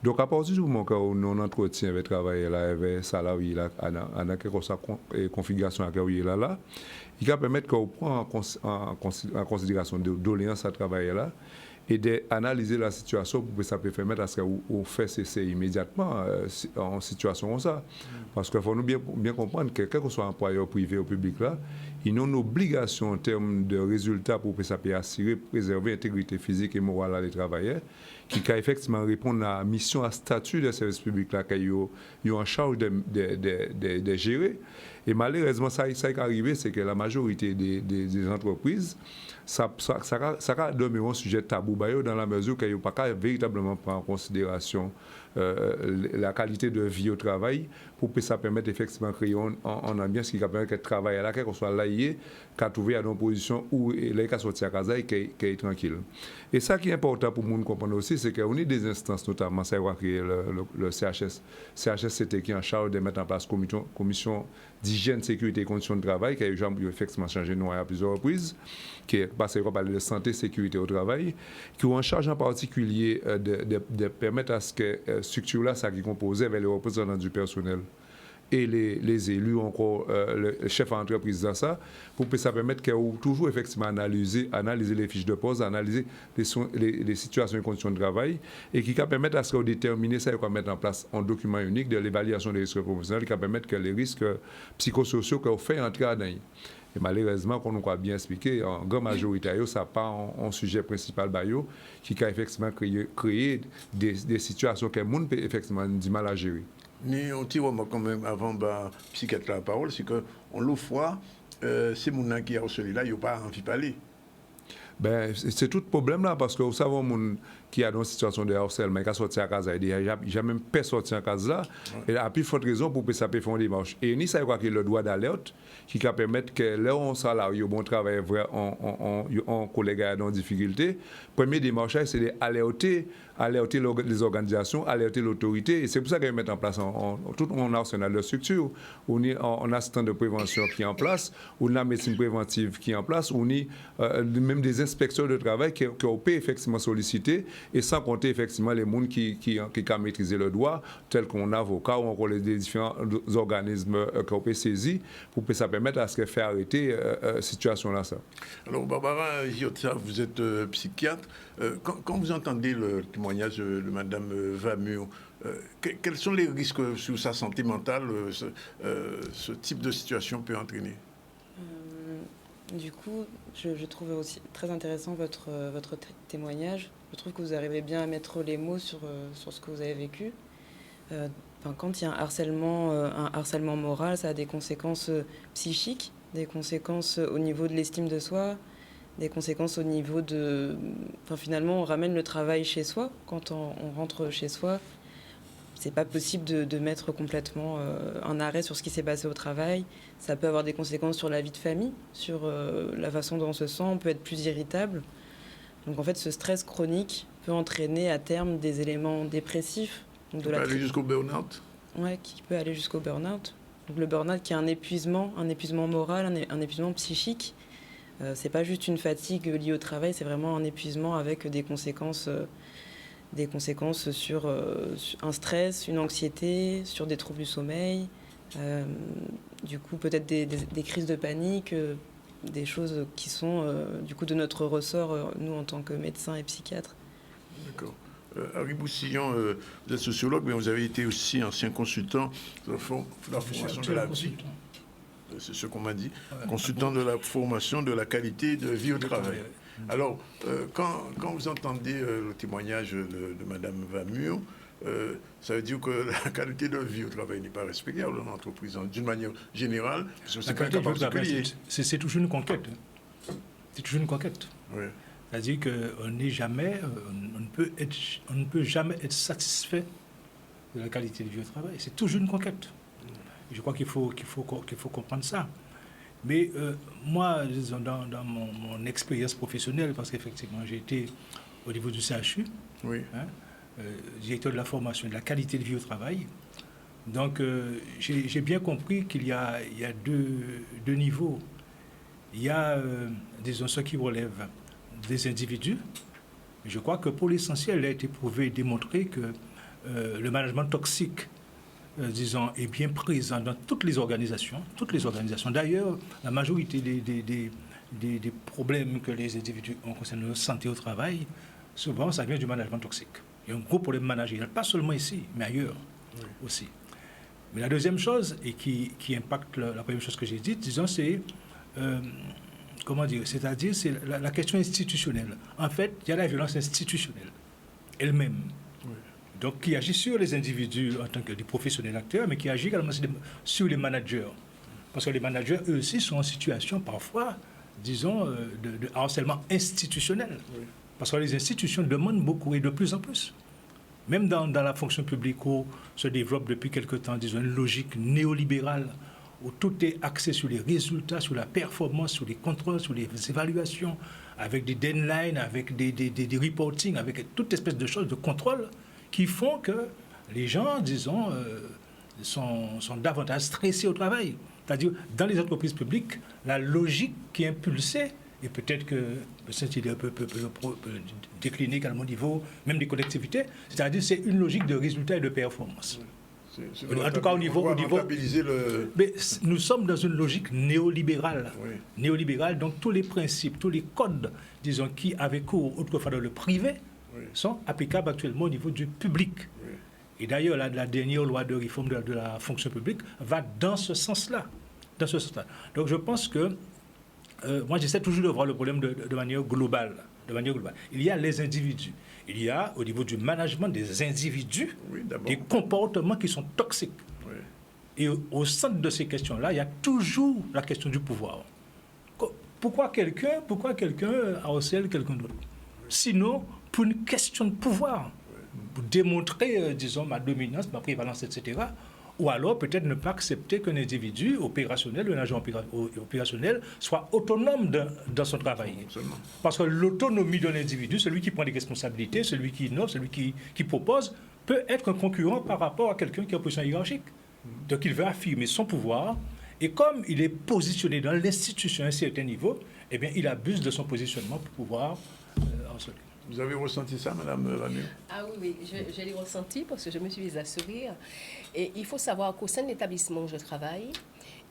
Donc, à partir du moment où on entretient avec les travailleurs, avec les salariés, dans quelle configuration là, il va permettre qu'on prenne en considération de doléances à travailler là et d'analyser la situation pour que ça peut permettre à ce qu'on fait cesser immédiatement en situation comme ça. Parce qu'il faut nous bien comprendre que quel que soit employeur privé ou public là, ils ont une obligation en termes de résultats pour que ça puisse assurer, préserver l'intégrité physique et morale des travailleurs, qui peut effectivement répondre à la mission, à statut de service public là qu'ils ont en charge de gérer. Et malheureusement, ça qui est arrivé, c'est que la majorité des entreprises, ça demeure un sujet tabou dans la mesure qu'ils n'ont pas véritablement prendre en considération la qualité de vie au travail pour que ça permette effectivement de créer un ambiance qui permet que le travail là, qu'on soit laïé, qu'à trouver à une position où les cas sortir à casa et qui est tranquille. Et ça qui est important pour nous comprendre aussi, c'est qu'on a des instances, notamment ça va créer le CHSCT qui est en charge de mettre en place commission d'hygiène, sécurité et conditions de travail, qui a effectivement changé de nom à plusieurs reprises, qui est passé par parler de santé et sécurité au travail, qui ont en charge en particulier de permettre à ce que structure-là, ça qui est composée avec les représentants du personnel et les élus, encore le chef d'entreprise dans ça, pour que ça permette qu'il y ait toujours effectivement analyser les fiches de poste, analyser les situations et conditions de travail, et qui permettre à ce qu'on détermine ça et qu'on mette en place un document unique de l'évaluation des risques professionnels, qui permettre que les risques psychosociaux qu'on fait entrer à Et malheureusement, comme on a bien expliqué, en grande majorité, ça n'a pas un sujet principal qui a effectivement créé des situations que le monde peut effectivement du mal à gérer. Mais on tire quand même avant de psychiatre la parole, c'est qu'on le voit, ces gens qui ont celui-là, ils n'ont pas envie de parler. Ben, c'est tout le problème là, parce que vous savez, les gens qui a dans une situation de harcèlement, qui a sorti à casa, il n'y a même pas sorti à casa là, et à plus forte raison pour que ça puisse faire une démarche. Et ni ça, il y a le droit d'alerte qui va permettre que là, on salarié, bon travail, on collègue dans difficulté. Première démarche, c'est d'alerter les organisations, alerter l'autorité. Et c'est pour ça qu'ils mettent en place tout un arsenal de structures. On a un assistant de prévention qui est en place, on a la médecine préventive qui est en place, on a même des inspecteurs de travail qui ont pu effectivement solliciter, et sans compter effectivement les gens qui ont maîtrisé le droit, tels qu'on a avocat ou encore les différents organismes qui ont pu saisir, pour que ça permette à ce que faire arrêter cette situation-là. Alors, Barbara Giotza, vous êtes psychiatre. Quand vous entendez le témoignage de Mme Vamur, Quels sont les risques sur sa santé mentale ce type de situation peut entraîner? Du coup, je trouve aussi très intéressant votre témoignage. Je trouve que vous arrivez bien à mettre les mots sur ce que vous avez vécu. Quand il y a un harcèlement moral, ça a des conséquences psychiques, des conséquences au niveau de l'estime de soi, des conséquences au niveau de... finalement, on ramène le travail chez soi. Quand on rentre chez soi, c'est pas possible de mettre complètement un arrêt sur ce qui s'est passé au travail. Ça peut avoir des conséquences sur la vie de famille, sur la façon dont on se sent. On peut être plus irritable. Donc en fait, ce stress chronique peut entraîner à terme des éléments dépressifs. Ça peut aller jusqu'au burn-out? Oui, qui peut aller jusqu'au burn-out. Donc le burn-out qui est un épuisement moral, un épuisement psychique. C'est pas juste une fatigue liée au travail, c'est vraiment un épuisement avec des conséquences sur un stress, une anxiété, sur des troubles du sommeil, du coup peut-être des crises de panique, des choses qui sont du coup de notre ressort, nous en tant que médecins et psychiatres. D'accord. Harry Boussillon, vous êtes sociologue, mais vous avez été aussi ancien consultant de la formation de la vie. C'est ce qu'on m'a dit. Consultant de la formation de la qualité de vie au travail. Alors, quand vous entendez le témoignage de Mme Vamur, ça veut dire que la qualité de vie au travail n'est pas respectée dans l'entreprise d'une manière générale. Parce que c'est pas c'est toujours une conquête. C'est toujours une conquête. Oui. C'est-à-dire qu'on n'est jamais, on ne peut jamais être satisfait de la qualité de vie au travail. C'est toujours une conquête. Je crois qu'il faut comprendre ça. Mais moi, disons, dans mon expérience professionnelle, parce qu'effectivement, j'ai été au niveau du CHU, oui. Directeur de la formation et de la qualité de vie au travail. Donc, j'ai bien compris qu'il y a deux niveaux. Il y a, disons, ce qui relève des individus. Je crois que pour l'essentiel, il a été prouvé et démontré que le management toxique, disons, est bien présent dans toutes les organisations. D'ailleurs, la majorité des problèmes que les individus ont concernant leur santé au travail, souvent, ça vient du management toxique. Il y a un gros problème managérial, pas seulement ici, mais ailleurs aussi. Mais la deuxième chose, et qui impacte la première chose que j'ai dite, disons, c'est... comment dire, c'est-à-dire c'est la question institutionnelle. En fait, il y a la violence institutionnelle elle-même, donc qui agit sur les individus en tant que des professionnels acteurs, mais qui agit également sur les managers. Parce que les managers, eux aussi, sont en situation parfois, disons, de harcèlement institutionnel. Parce que les institutions demandent beaucoup et de plus en plus. Même dans la fonction publique où se développe depuis quelque temps, disons, une logique néolibérale, où tout est axé sur les résultats, sur la performance, sur les contrôles, sur les évaluations, avec des deadlines, avec des reporting, avec toute espèce de choses de contrôle qui font que les gens, disons, sont davantage stressés au travail. C'est-à-dire, dans les entreprises publiques, la logique qui est impulsée, et peut-être que cette idée peut décliner également au niveau même des collectivités, c'est-à-dire c'est une logique de résultats et de performance. En tout cas, au niveau mais nous sommes dans une logique néolibérale. Néolibérale, donc tous les principes, tous les codes, disons, qui avaient cours autrefois dans le privé, sont applicables actuellement au niveau du public. Et d'ailleurs, la dernière loi de réforme de la fonction publique va dans ce sens-là. Donc je pense que moi, j'essaie toujours de voir le problème de manière globale. Il y a les individus. Il y a, au niveau du management des individus, des comportements qui sont toxiques. Et au centre de ces questions-là, il y a toujours la question du pouvoir. Pourquoi quelqu'un harcèle quelqu'un d'autre? Sinon, pour une question de pouvoir, pour démontrer, disons, ma dominance, ma prévalence, etc., ou alors peut-être ne pas accepter qu'un individu opérationnel, un agent opérationnel, soit autonome dans son travail. Parce que l'autonomie d'un individu, celui qui prend des responsabilités, celui qui innove, celui qui propose, peut être un concurrent par rapport à quelqu'un qui est en position hiérarchique. Donc il veut affirmer son pouvoir, et comme il est positionné dans l'institution à un certain niveau, eh bien il abuse de son positionnement pour pouvoir harceler. Vous avez ressenti ça, Madame Vamur? Ah oui, je l'ai ressenti parce que je me suis mise à sourire. Et il faut savoir qu'au sein de l'établissement où je travaille,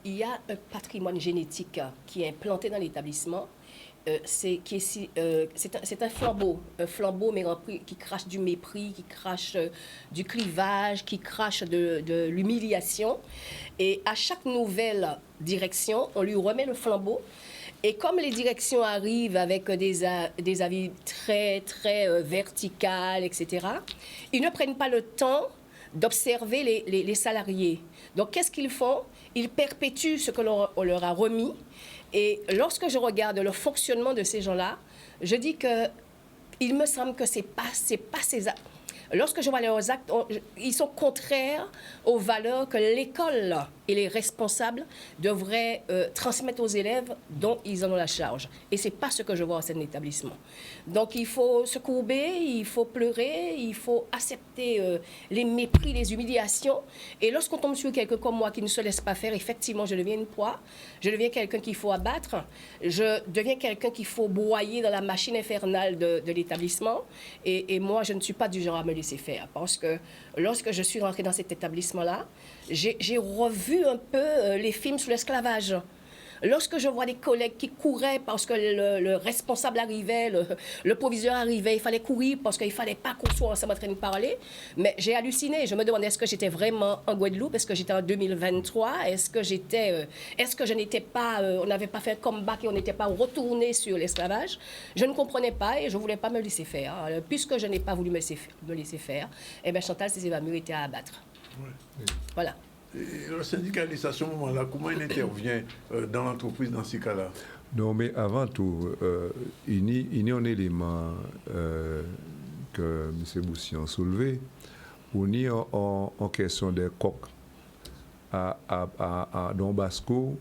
il y a un patrimoine génétique qui est implanté dans l'établissement c'est un flambeau mais qui crache du mépris, qui crache du clivage, qui crache de l'humiliation. Et à chaque nouvelle direction, on lui remet le flambeau. Et comme les directions arrivent avec des avis très, très verticales, etc., ils ne prennent pas le temps d'observer les salariés. Donc, qu'est-ce qu'ils font? Ils perpétuent ce que l'on leur a remis. Et lorsque je regarde le fonctionnement de ces gens-là, je dis qu'il me semble que c'est pas ces actes. Lorsque je vois leurs actes, ils sont contraires aux valeurs que l'école et les responsables devraient transmettre aux élèves dont ils en ont la charge. Et ce n'est pas ce que je vois au sein de l'établissement. Donc il faut se courber, il faut pleurer, il faut accepter les mépris, les humiliations. Et lorsqu'on tombe sur quelqu'un comme moi qui ne se laisse pas faire, effectivement, je deviens une proie. Je deviens quelqu'un qu'il faut abattre. Je deviens quelqu'un qu'il faut broyer dans la machine infernale de l'établissement. Et moi, je ne suis pas du genre à me laisser faire. Parce que lorsque je suis rentrée dans cet établissement-là, j'ai revu un peu les films sur l'esclavage. Lorsque je vois des collègues qui couraient parce que le responsable arrivait, le proviseur arrivait, il fallait courir parce qu'il ne fallait pas qu'on soit ensemble en train de parler. Mais j'ai halluciné. Je me demandais est-ce que j'étais vraiment en Guadeloupe, est-ce que j'étais en 2023, est-ce que je n'étais pas, on n'avait pas fait un comeback et on n'était pas retourné sur l'esclavage. Je ne comprenais pas et je ne voulais pas me laisser faire. Puisque je n'ai pas voulu me laisser faire, eh bien Chantal Cézé-Vamur était à abattre. Ouais. Voilà. Et le syndicaliste, à ce moment-là, comment il intervient dans l'entreprise dans ces cas-là? Non, mais avant tout, il y a un élément que M. Boussian a soulevé, on est en question des coques dans Basco,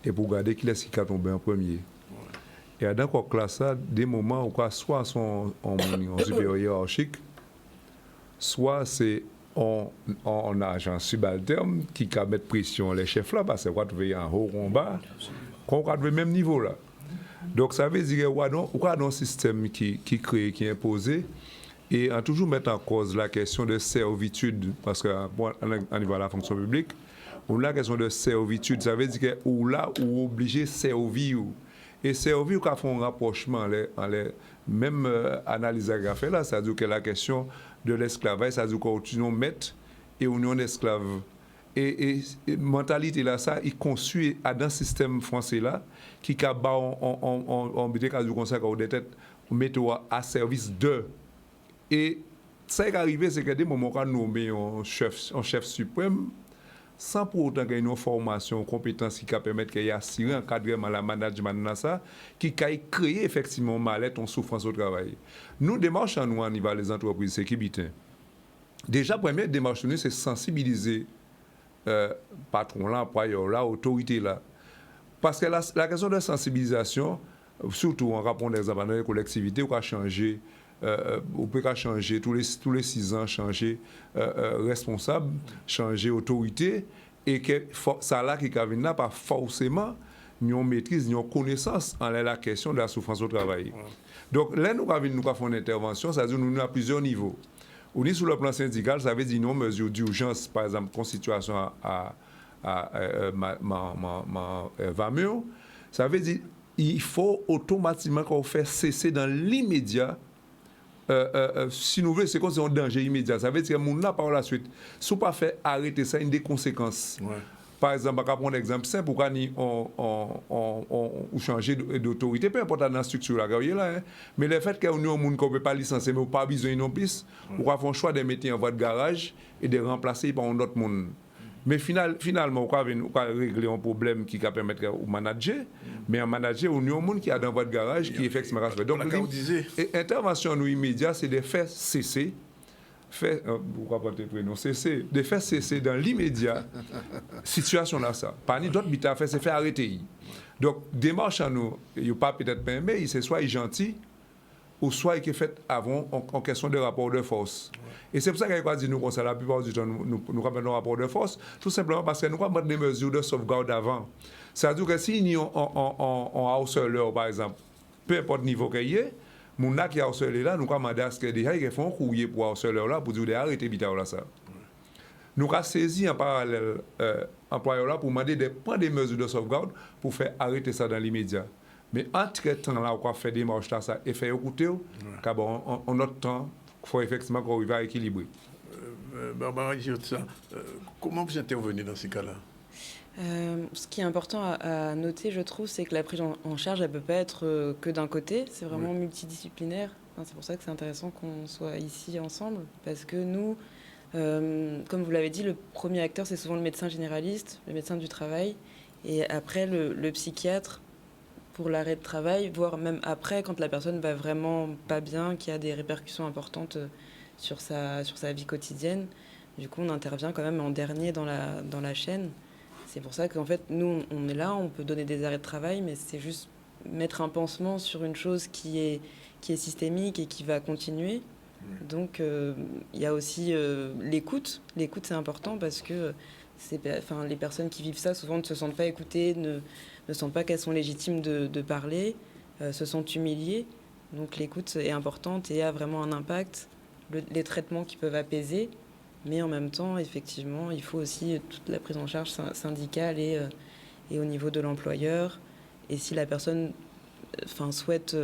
et pour regarder qui est-ce qui a tombé en premier. Ouais. Et dans le coq là, ça, des moments où soit sont en supérieur hiérarchique, soit c'est en agent subalterne qui peut mettre pression les chefs là, parce que vous avez un haut combat, qu'on a le même niveau là. Donc ça veut dire qu'il y a un système qui crée, qui est imposé, et en toujours mettre en cause la question de servitude, parce qu'à niveau de la fonction publique, on a la question de servitude, ça veut dire qu'on là où obligé de servir. Et servir, quand on fait un rapprochement, même analyse à faire là, ça veut dire que la question de l'esclavage, ça veut dire qu'on met et on est esclave. Et mentalité là, ça, il construit dans le système français là, qui a en BTK comme ça, qu'on met à service de. Et ça qui est arrivé, c'est que des moments quand nous nommons un chef suprême, sans pour autant qu'il y ait une formation, une compétence qui permet qu'il y ait assuré un encadrement la management ça, qui a créé effectivement mal-être, une souffrance au travail. Nous démarchons nous au niveau des entreprises, c'est qui bitin. Déjà, première démarche nous, c'est sensibiliser patron là, employeur là, autorité là. Parce que la question de sensibilisation, surtout en rapport d'exemple dans les collectivités, on peut changer. On peut changer tous les 6 ans, changer responsable, changer autorité, et que ça là qui n'a pas forcément une maîtrise, une connaissance en la question de la souffrance au travail. Donc là, nous avons fait une intervention, ça veut dire que nous avons plusieurs niveaux. On est sur le plan syndical, ça veut dire une mesure d'urgence, par exemple, constitution à Vamur, ça veut dire qu'il faut automatiquement qu'on fasse cesser dans l'immédiat. Si nous voulons, c'est comme si on un danger immédiat. Ça veut dire que nous par la suite, si on ne pas fait arrêter ça, il y a des conséquences. Ouais. Par exemple, on va prendre un exemple simple, pourquoi on change d'autorité, peu importe dans la structure là, hein, mais le fait qu'on ne peut pas licencier, mais on n'a pas besoin non plus, on va faire un choix de mettre en voie de garage et de remplacer par un autre monde. Mais finalement, on va régler un problème qui va permettre au manager, mais un manager, on a un monde qui a dans votre garage qui effectivement respecte. Donc, l'intervention immédiate, c'est de faire cesser, de faire cesser dans l'immédiat situation là ça. Parmi d'autres bitailles, c'est faire arrêter. Donc, démarche à nous, il n'y a pas peut-être pas aimé, c'est soit gentil, ou soit qui est fait avant en question de rapport de force. Et c'est pour ça qu'il dit nous comme ça, la plupart du temps, nous avons un rapport de force, tout simplement parce que nous avons des mesures de sauvegarde avant. C'est-à-dire que si nous en harceleur, par exemple, peu importe le niveau qu'il y ait, mon qui a harcelé là, nous avons demandé à ce que déjà ils font un courrier pour harceleur là, pour dire d'arrêter bitaille là ça. Nous avons saisi en parallèle employeur là pour demander de prendre des mesures de sauvegarde pour faire arrêter ça dans l'immédiat. Mais entre-temps, là, on fait des marches là, ça, et fait écouter, car bon, on a temps, il faut effectivement qu'on arrive à équilibrer. Barbara, comment vous intervenez dans ces cas-là? Ce qui est important à noter, je trouve, c'est que la prise en charge, elle ne peut pas être que d'un côté, c'est vraiment multidisciplinaire. Enfin, c'est pour ça que c'est intéressant qu'on soit ici ensemble, parce que nous, comme vous l'avez dit, le premier acteur, c'est souvent le médecin généraliste, le médecin du travail, et après le psychiatre pour l'arrêt de travail, voire même après, quand la personne va vraiment pas bien, qui a des répercussions importantes sur sa vie quotidienne. Du coup, on intervient quand même en dernier dans la chaîne. C'est pour ça qu'en fait, nous, on est là, on peut donner des arrêts de travail, mais c'est juste mettre un pansement sur une chose qui est systémique et qui va continuer. Donc, il y a aussi l'écoute. L'écoute, c'est important parce que les personnes qui vivent ça, souvent, ne se sentent pas écoutées, ne sentent pas qu'elles sont légitimes de parler, se sentent humiliées. Donc, l'écoute est importante et a vraiment un impact. Les traitements qui peuvent apaiser. Mais en même temps, effectivement, il faut aussi toute la prise en charge syndicale et au niveau de l'employeur. Et si la personne souhaite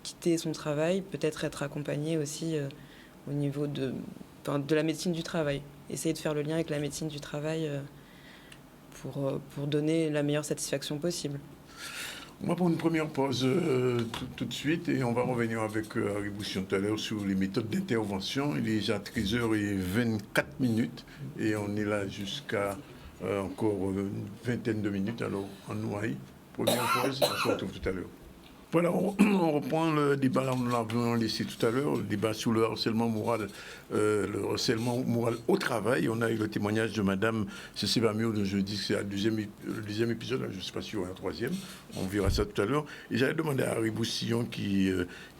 quitter son travail, peut-être être accompagnée aussi au niveau de la médecine du travail. Essayer de faire le lien avec la médecine du travail pour donner la meilleure satisfaction possible. On va prendre une première pause tout de suite et on va revenir avec Harry Boussion tout à l'heure sur les méthodes d'intervention. Il est déjà 13h24 et on est là jusqu'à encore une vingtaine de minutes. Alors, on nous aille. Première pause, on se retrouve tout à l'heure. Voilà, on reprend le débat, nous l'avons laissé tout à l'heure, le débat sur le harcèlement moral au travail. On a eu le témoignage de Madame Cécile Mio de jeudi, c'est le deuxième épisode, je ne sais pas si il y aura un troisième, on verra ça tout à l'heure. Et j'avais demandé à Harry Boussillon, qui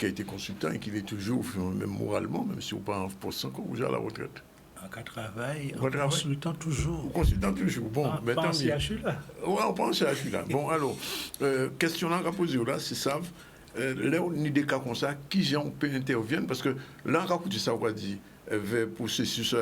a été consultant et qui l'est toujours, même moralement, même si on pas en poste encore, vous à la retraite. En cas de travail, en consultant toujours. Consultant toujours, bon. On pense à celui-là. Oui, on pense à celui-là. Bon, alors, question là qu'on pose là, c'est ça. Là, on a des cas comme ça, qui gens peut intervenir, parce que là, on a ça, on va dire, processus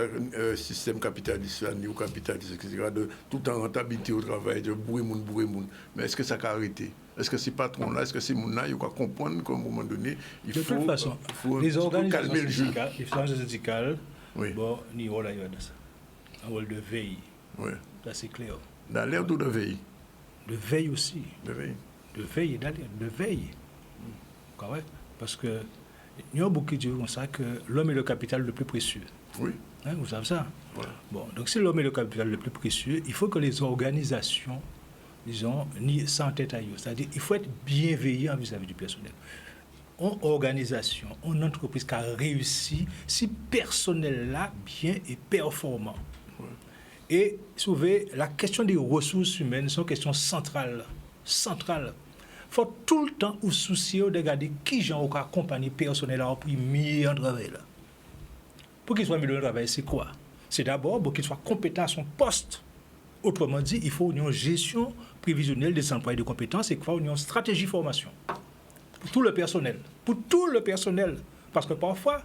système capitaliste, néo-capitaliste, etc., de tout en rentabilité au travail, de bourrer moun. Mais est-ce que ça a arrêté? Est-ce que ces patrons-là, est-ce que ces moun-là, il faut comprendre qu'à un moment donné, il faut, de toute façon, les organisations syndicales, les forces syndicales, bon, ni rôle dans ça. Un rôle de veille. Oui. Ça, c'est clair. D'alerte ou de veille? De veille aussi. De veille. De veille et d'alerte. De veille. Correct? Parce que il y a beaucoup qui disent comme ça que l'homme est le capital le plus précieux. Oui. Hein, vous savez ça? Voilà. Bon, donc si l'homme est le capital le plus précieux, il faut que les organisations, disons, ni sans tête à eux. C'est-à-dire il faut être bienveillant vis-à-vis du personnel. En organisation, en entreprise qui a réussi, si personnel-là bien et performant. Ouais. Et, souvent, la question des ressources humaines, c'est une question centrale. Centrale. Il faut tout le temps vous soucier de regarder qui j'ai accompagné personnel pour mieux en travail. Pour qu'il soit mieux en travail, c'est quoi? C'est d'abord pour qu'il soit compétent à son poste. Autrement dit, il faut une gestion prévisionnelle des employés de compétences et il faut une stratégie de formation. Pour tout le personnel. Parce que parfois,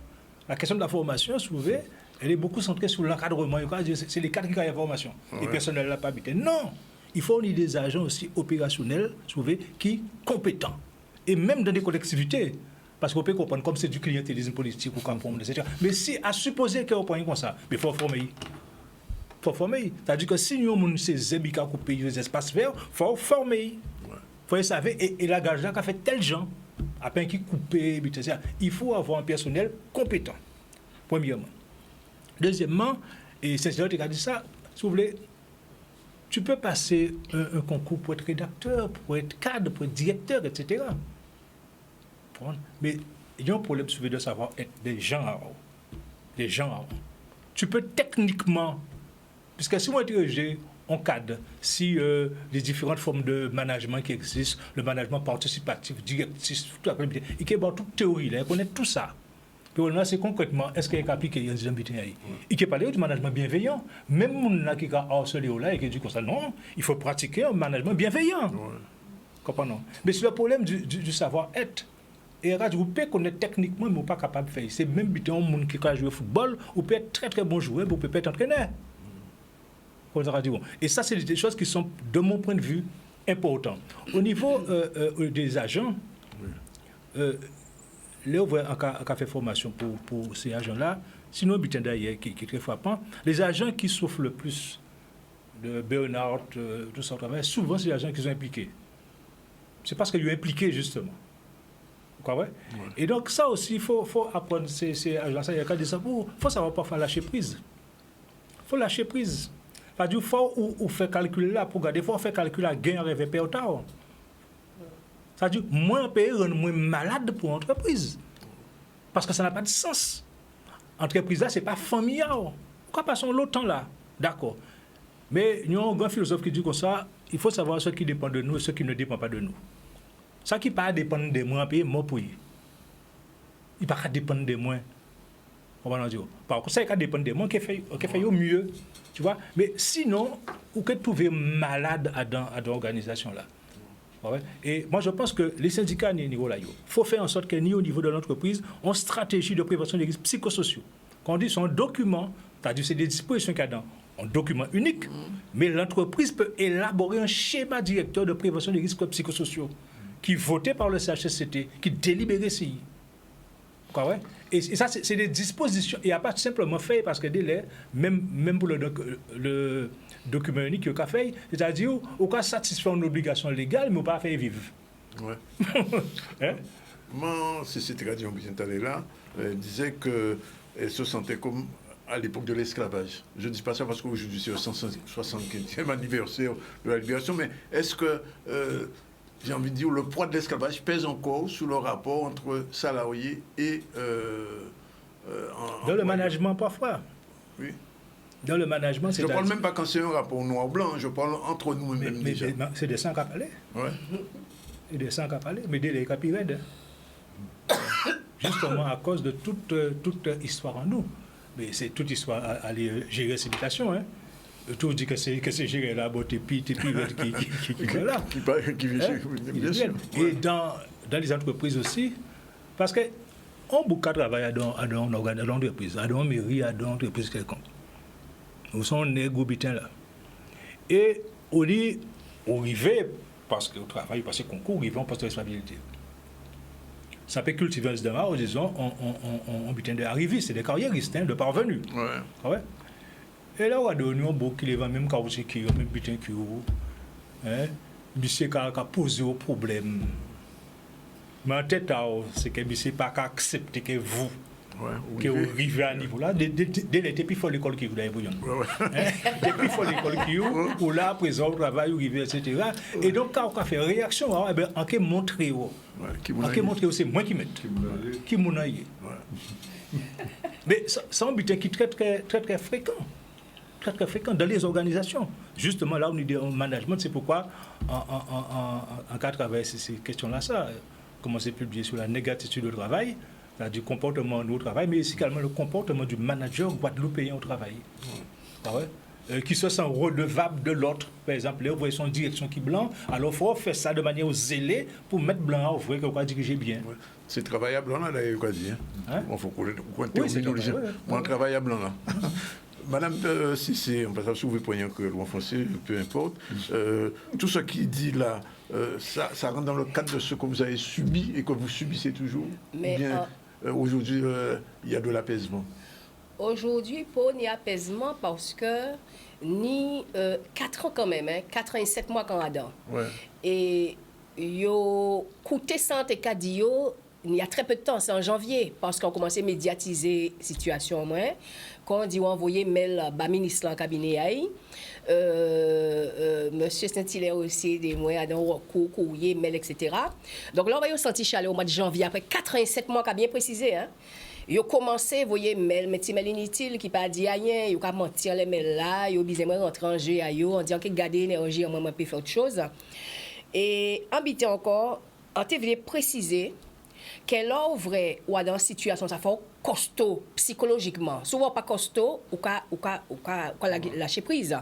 la question de la formation, souvent, elle est beaucoup centrée sur l'encadrement. C'est les cadres qui ont la formation. Les personnels ne l'ont pas habité. Non! Il faut des agents aussi opérationnels, souvent, qui sont compétents. Et même dans des collectivités. Parce qu'on peut comprendre comme c'est du clientélisme politique ou compromis, etc. Mais si, à supposer qu'on prend comme ça, il faut former. Il faut former. C'est-à-dire que si nous avons ces zébis qui ont coupé les espaces verts, il faut former. Il faut savoir, et la gage là qui a fait tel genre, à peine qui coupé, etc. Il faut avoir un personnel compétent, premièrement. Deuxièmement, et c'est ce qui a dit ça, si vous voulez, tu peux passer un concours pour être rédacteur, pour être cadre, pour être directeur, etc. Mais il y a un problème, si vous voulez, de savoir être des gens. Tu peux techniquement, puisque si on interroge en cadre, si les différentes formes de management qui existent, le management participatif, directif, toute théorie, là, on connaît tout ça. Le problème, c'est concrètement, est-ce qu'il y a appliqué les invités? Il peut parler du management bienveillant. Même les gens qui ont harcelé là et qui disent comme ça, non, il faut pratiquer un management bienveillant. Comprenez? Mais c'est le problème du savoir-être. Et vous pouvez connaître techniquement, mais vous n'êtes pas capable de faire. C'est même un monde qui a joué au football, vous pouvez être très très bon joueur, vous pouvez être entraîneur. Et ça, c'est des choses qui sont, de mon point de vue, important. Au niveau des agents, là, on a fait formation pour ces agents-là. Sinon, d'ailleurs, qui est très frappant, les agents qui souffrent le plus de burn-out, tout ça, souvent, c'est les agents qui sont impliqués. C'est parce qu'ils sont impliqués, justement. Vous comprenez? Ouais. Et donc, ça aussi, il faut apprendre ces agents-là. Il faut savoir parfois lâcher prise. Il faut lâcher prise. C'est-à-dire qu'il faut faire calculer là pour garder. Il faut faire calculer la gain avec père tard. C'est-à-dire moins payer, rendre moins malade pour l'entreprise. Parce que ça n'a pas de sens. Entreprise là, ce n'est pas familial. Pourquoi passons l'autre là? D'accord. Mais nous avons un grand philosophe qui dit comme ça, il faut savoir ce qui dépend de nous et ce qui ne dépend pas de nous. Ce qui ne peut pas dépendre de moi, payer moi pour y. Il ne peut pas dépendre de moi. Par contre, ça dépend de moi qui fait au mieux. Tu vois? Mais sinon, vous pouvez trouver malade dans l'organisation là. Et moi, je pense que les syndicats, à ce niveau-là, il faut faire en sorte qu'au niveau de l'entreprise, on ait une stratégie de prévention des risques psychosociaux. Quand on dit c'est un document, c'est-à-dire c'est des dispositions qu'il y a dans un document unique, mais l'entreprise peut élaborer un schéma directeur de prévention des risques psychosociaux qui est voté par le CHSCT, qui est délibéré ici. Et ça, c'est des dispositions. Il n'y a pas simplement fait parce que délai, même pour le document unique qu'il a fait, c'est-à-dire qu'on peut satisfaire une obligation légale, mais on ne peut pas faire vivre. Ouais. Hein? Moi, c'était Radio Bicentalella, disait qu'elle se sentait comme à l'époque de l'esclavage. Je ne dis pas ça parce qu'aujourd'hui, c'est le 175e anniversaire de la libération, mais est-ce que, j'ai envie de dire, le poids de l'esclavage pèse encore sur le rapport entre salariés et... dans le management, parfois. Oui. Dans le management, je ne parle même pas quand c'est un rapport noir-blanc, je parle entre nous-mêmes déjà. Mais c'est des sangs à parler. Ouais. C'est des sangs à parler, mais des capirèdes. Justement à cause de toute histoire en nous. Mais c'est toute histoire à aller gérer ces mutations. Hein. Tout dit que c'est géré là, bon, t'es qui est là. Qui bien sûr. Et dans les entreprises aussi, parce que on beaucoup de travail dans l'entreprise, dans la mairie, dans l'entreprise quelconque. Nous sommes des gros bitins là. Et on dit, on arrive, parce qu'on travaille, parce qu'on concourt, on poste de responsabilité. Ça peut cultiver un débat, en disant, on bitin d'arriver, c'est des carriéristes, de parvenus. Ouais. Ouais. Et là, on a donné un beau qui les vend même carrosserie qui même bitin qui monsieur qui a posé au problème. Mais en tête, c'est que monsieur pas accepter que vous, que vous arrivez à niveau là, depuis faut l'école qui vous avez bouillon. Depuis faut l'école qui vous, ou là, à présent, au travail, vous arrivez, etc. Et donc, quand on a fait réaction, eh bien, on peut montrer, c'est moi qui mets, qui m'en aille. Mais c'est un butin qui est très fréquent. Très fréquent dans les organisations. Justement, là, on est en management, c'est pourquoi, en cas de travail, ces questions-là, ça, comment c'est publié sur la négativité du travail, du comportement au travail, mais aussi également le comportement du manager guadeloupéen au travail. Qui se sent redevable de l'autre. Par exemple, là, vous voyez son direction qui est blanc, alors il faut faire ça de manière zélée pour mettre blanc à ouvrir, qu'on va diriger bien. Ouais. C'est travaillable, on a d'ailleurs quoi dire. Il faut qu'on termine les gens. Moi, travaillable, là. Madame Cissé, on passe souvent poignant que le français, peu importe. Tout ce qu'il dit là, ça rentre dans le cadre de ce que vous avez subi et que vous subissez toujours. Mais bien, aujourd'hui, il y a de l'apaisement. Aujourd'hui, pour ni apaisement parce que ni 4 ans quand même, 4 ans et 7 mois quand on a dedans. Ouais. Et yo coûté santé cadio, il y a très peu de temps, c'est en janvier, parce qu'on commençait à médiatiser la situation. Quand on dit on envoyer mail à ministre en cabinet, monsieur Saint-Hilaire aussi, des moyens dans recours, courrier, mail, etc. Donc là, on va sentir chaleur au mois de janvier, après 4 ans et 7 mois, qu'a bien précisé. Ils ont commencé à envoyer mail, mais des mails inutiles qui ne pas dire rien, ils ont mentir les mails là, ils ont besoin de rentrer en jeu, en disant que garder l'énergie, on peut faire autre chose. Et en bitant encore, on voulait préciser qu'elle ouvre ou dans une situation ça fait costaud psychologiquement, souvent pas costaud ou lâcher prise.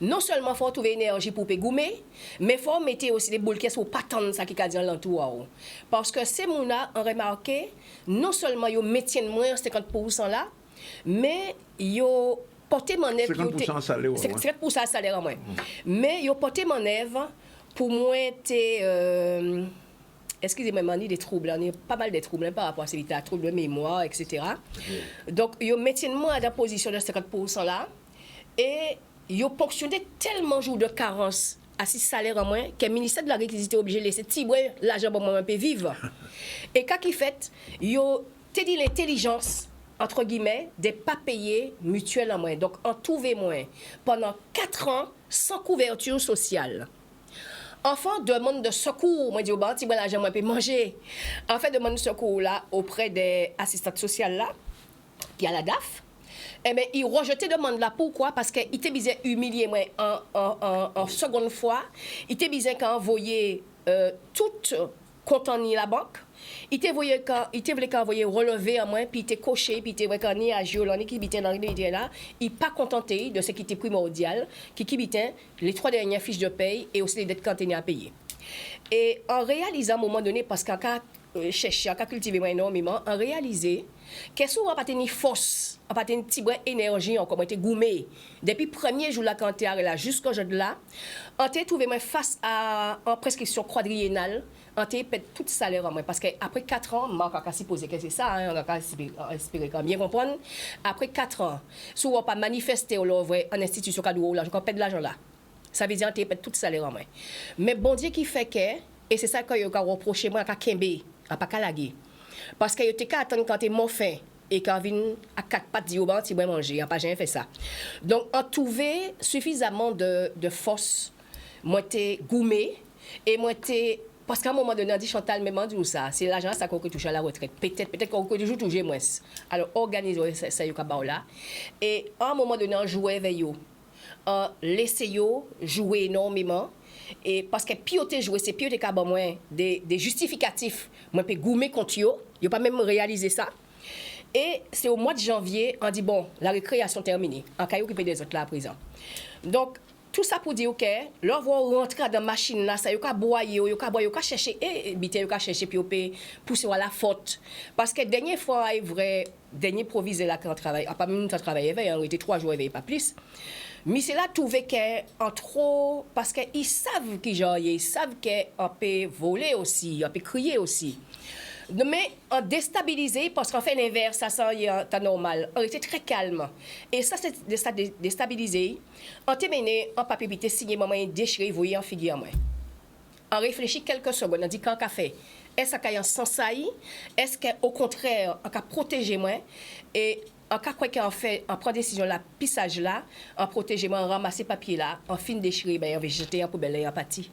Non seulement faut trouver énergie pour goumer, mais faut mettre aussi des boules qui sont pas tant ça qui a dit l'entour. Parce que ces gens-là ont remarqué non seulement ils mettent moins 50% là, mais ils porté manœuvre 50% salaire. 50% salaire en moins. Mais ils porté manœuvre pour moi, excusez-moi, on a des troubles, on a pas mal de troubles par rapport à ces troubles de mémoire, etc. Donc, ils mettent moi à la position de 50% là, et ils ponctionnaient tellement jours de carence à 6 salaires en moins que le ministère de l'Agriculture était obligé de laisser Tiboué l'argent pour moi un peu vivre. Et quand ils fait, ils ont dit l'intelligence, entre guillemets, de ne pas payer mutuelle en moins. Donc, en trouver moins pendant 4 ans sans couverture sociale. Enfant demande de secours. Moi, je dis, bon, si l'argent, moi, peut manger. En fait, demande de secours là auprès des assistantes sociales là, qui a la DAF. Eh bien, il rejetait demande là. Pourquoi? Parce qu'il était bien humilié moi, en seconde fois. Il était bien qu'envoyer tout compte en la banque. Il était voulu qu'envoyer relevé en moins, puis il était coché, puis il était voulu qu'en à Giolani qui habitait dans l'idée là. Il pas contenté de ce qui était primordial, qui habitait les 3 dernières fiches de paye et aussi les dettes cantonnées à payer. Et en réalisant à un moment donné, parce qu'en cas chercher, en cas cultiver énormément, en réaliser qu'est-ce qu'on va pas tenir force, on va tenir petit brin énergie, on comment été gourmé. Depuis le premier jour là quand tu là jusqu'au jour de là, on t'est trouvé face à en prescription quadriennale, on t'est payé tout salaire en moins parce que après 4 ans, on a s'y poser que c'est ça, hein, on a espérer quand bien comprendre. Après 4 ans, si on pas manifester ou l'ouvrir en institution cadeau là, on paie de l'argent là. Ça veut dire on t'est payé tout salaire en moins. Mais bon Dieu qui fait que et c'est ça que yo ka reprocher moi à Kembe, à pas Kalagé. Parce que yo te ka attendre quand t'es mon faim et quand vinn à 4 pattes di au ban ti manger, a pas jamais fait ça. Donc on trouvé suffisamment de force, moi t'es gourmé et moi t'es parce qu'à un moment donné on dit Chantal même dit ça, c'est l'argent ça qu'on touche à la retraite. Peut-être qu'on peut toujours toucher moins. Alors organiser ça yo ka ba là et à un moment donné on jouait avec yo. On laissé yo jouer énormément. Et parce que pioter jouer c'est pioter ka moins des justificatifs moi peut goumer contre yo pas même réalisé ça et c'est au mois de janvier on dit bon la récréation terminée en cas occuper des autres là à présent donc tout ça pour dire que leur voir rentrer dans machine là ça yo ka boyer yo ka chercher et bité yo ka chercher puis peut pousser à la faute parce que dernière fois est vrai dernier proviseur là quand travaille pas même temps travailler on était 3 jours et pas plus. Mais c'est là trouvé qu'en trop parce qu'ils savent qu'ils ils savent qu'on peut voler aussi, on peut crier aussi. Mais on déstabilisé parce qu'on fait l'inverse, ça c'est normal. On était très calme. Et ça c'est déstabilisé. On t'a mené en papier puis signé maman déchiré voyez en figure moi. On réfléchit quelques secondes, on dit qu'en café. Est-ce qu'il y a un sens ça? Est-ce qu'au contraire, on a protégé moi et en cas quoi qu'on fait, on prend décision là, pissage là, on protège, on ramasse papier là, on fin déchiré, ben on va jeter en poubelle et en partie.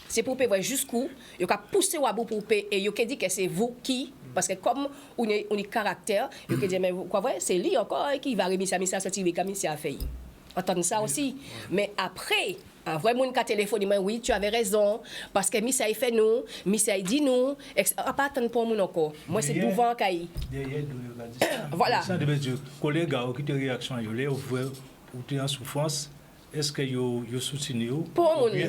C'est pour voir jusqu'où, il a poussé au bout pour payer et il a dit que c'est vous qui, parce que comme on est caractère, il a dit mais quoi vrai, c'est lui encore qui va remettre ça sortir comme ça a fait. Entendre ça aussi, mais après. Un vrai monde qui a téléphoné, oui, tu avais raison, parce que Missa fait nous, Missa dit nous, on pas attendre pour nous encore. Moi, c'est devant Kaï. Voilà. Ça devait dire, collègues, qui te réaction, ou tu es en souffrance, est-ce que vous soutenez?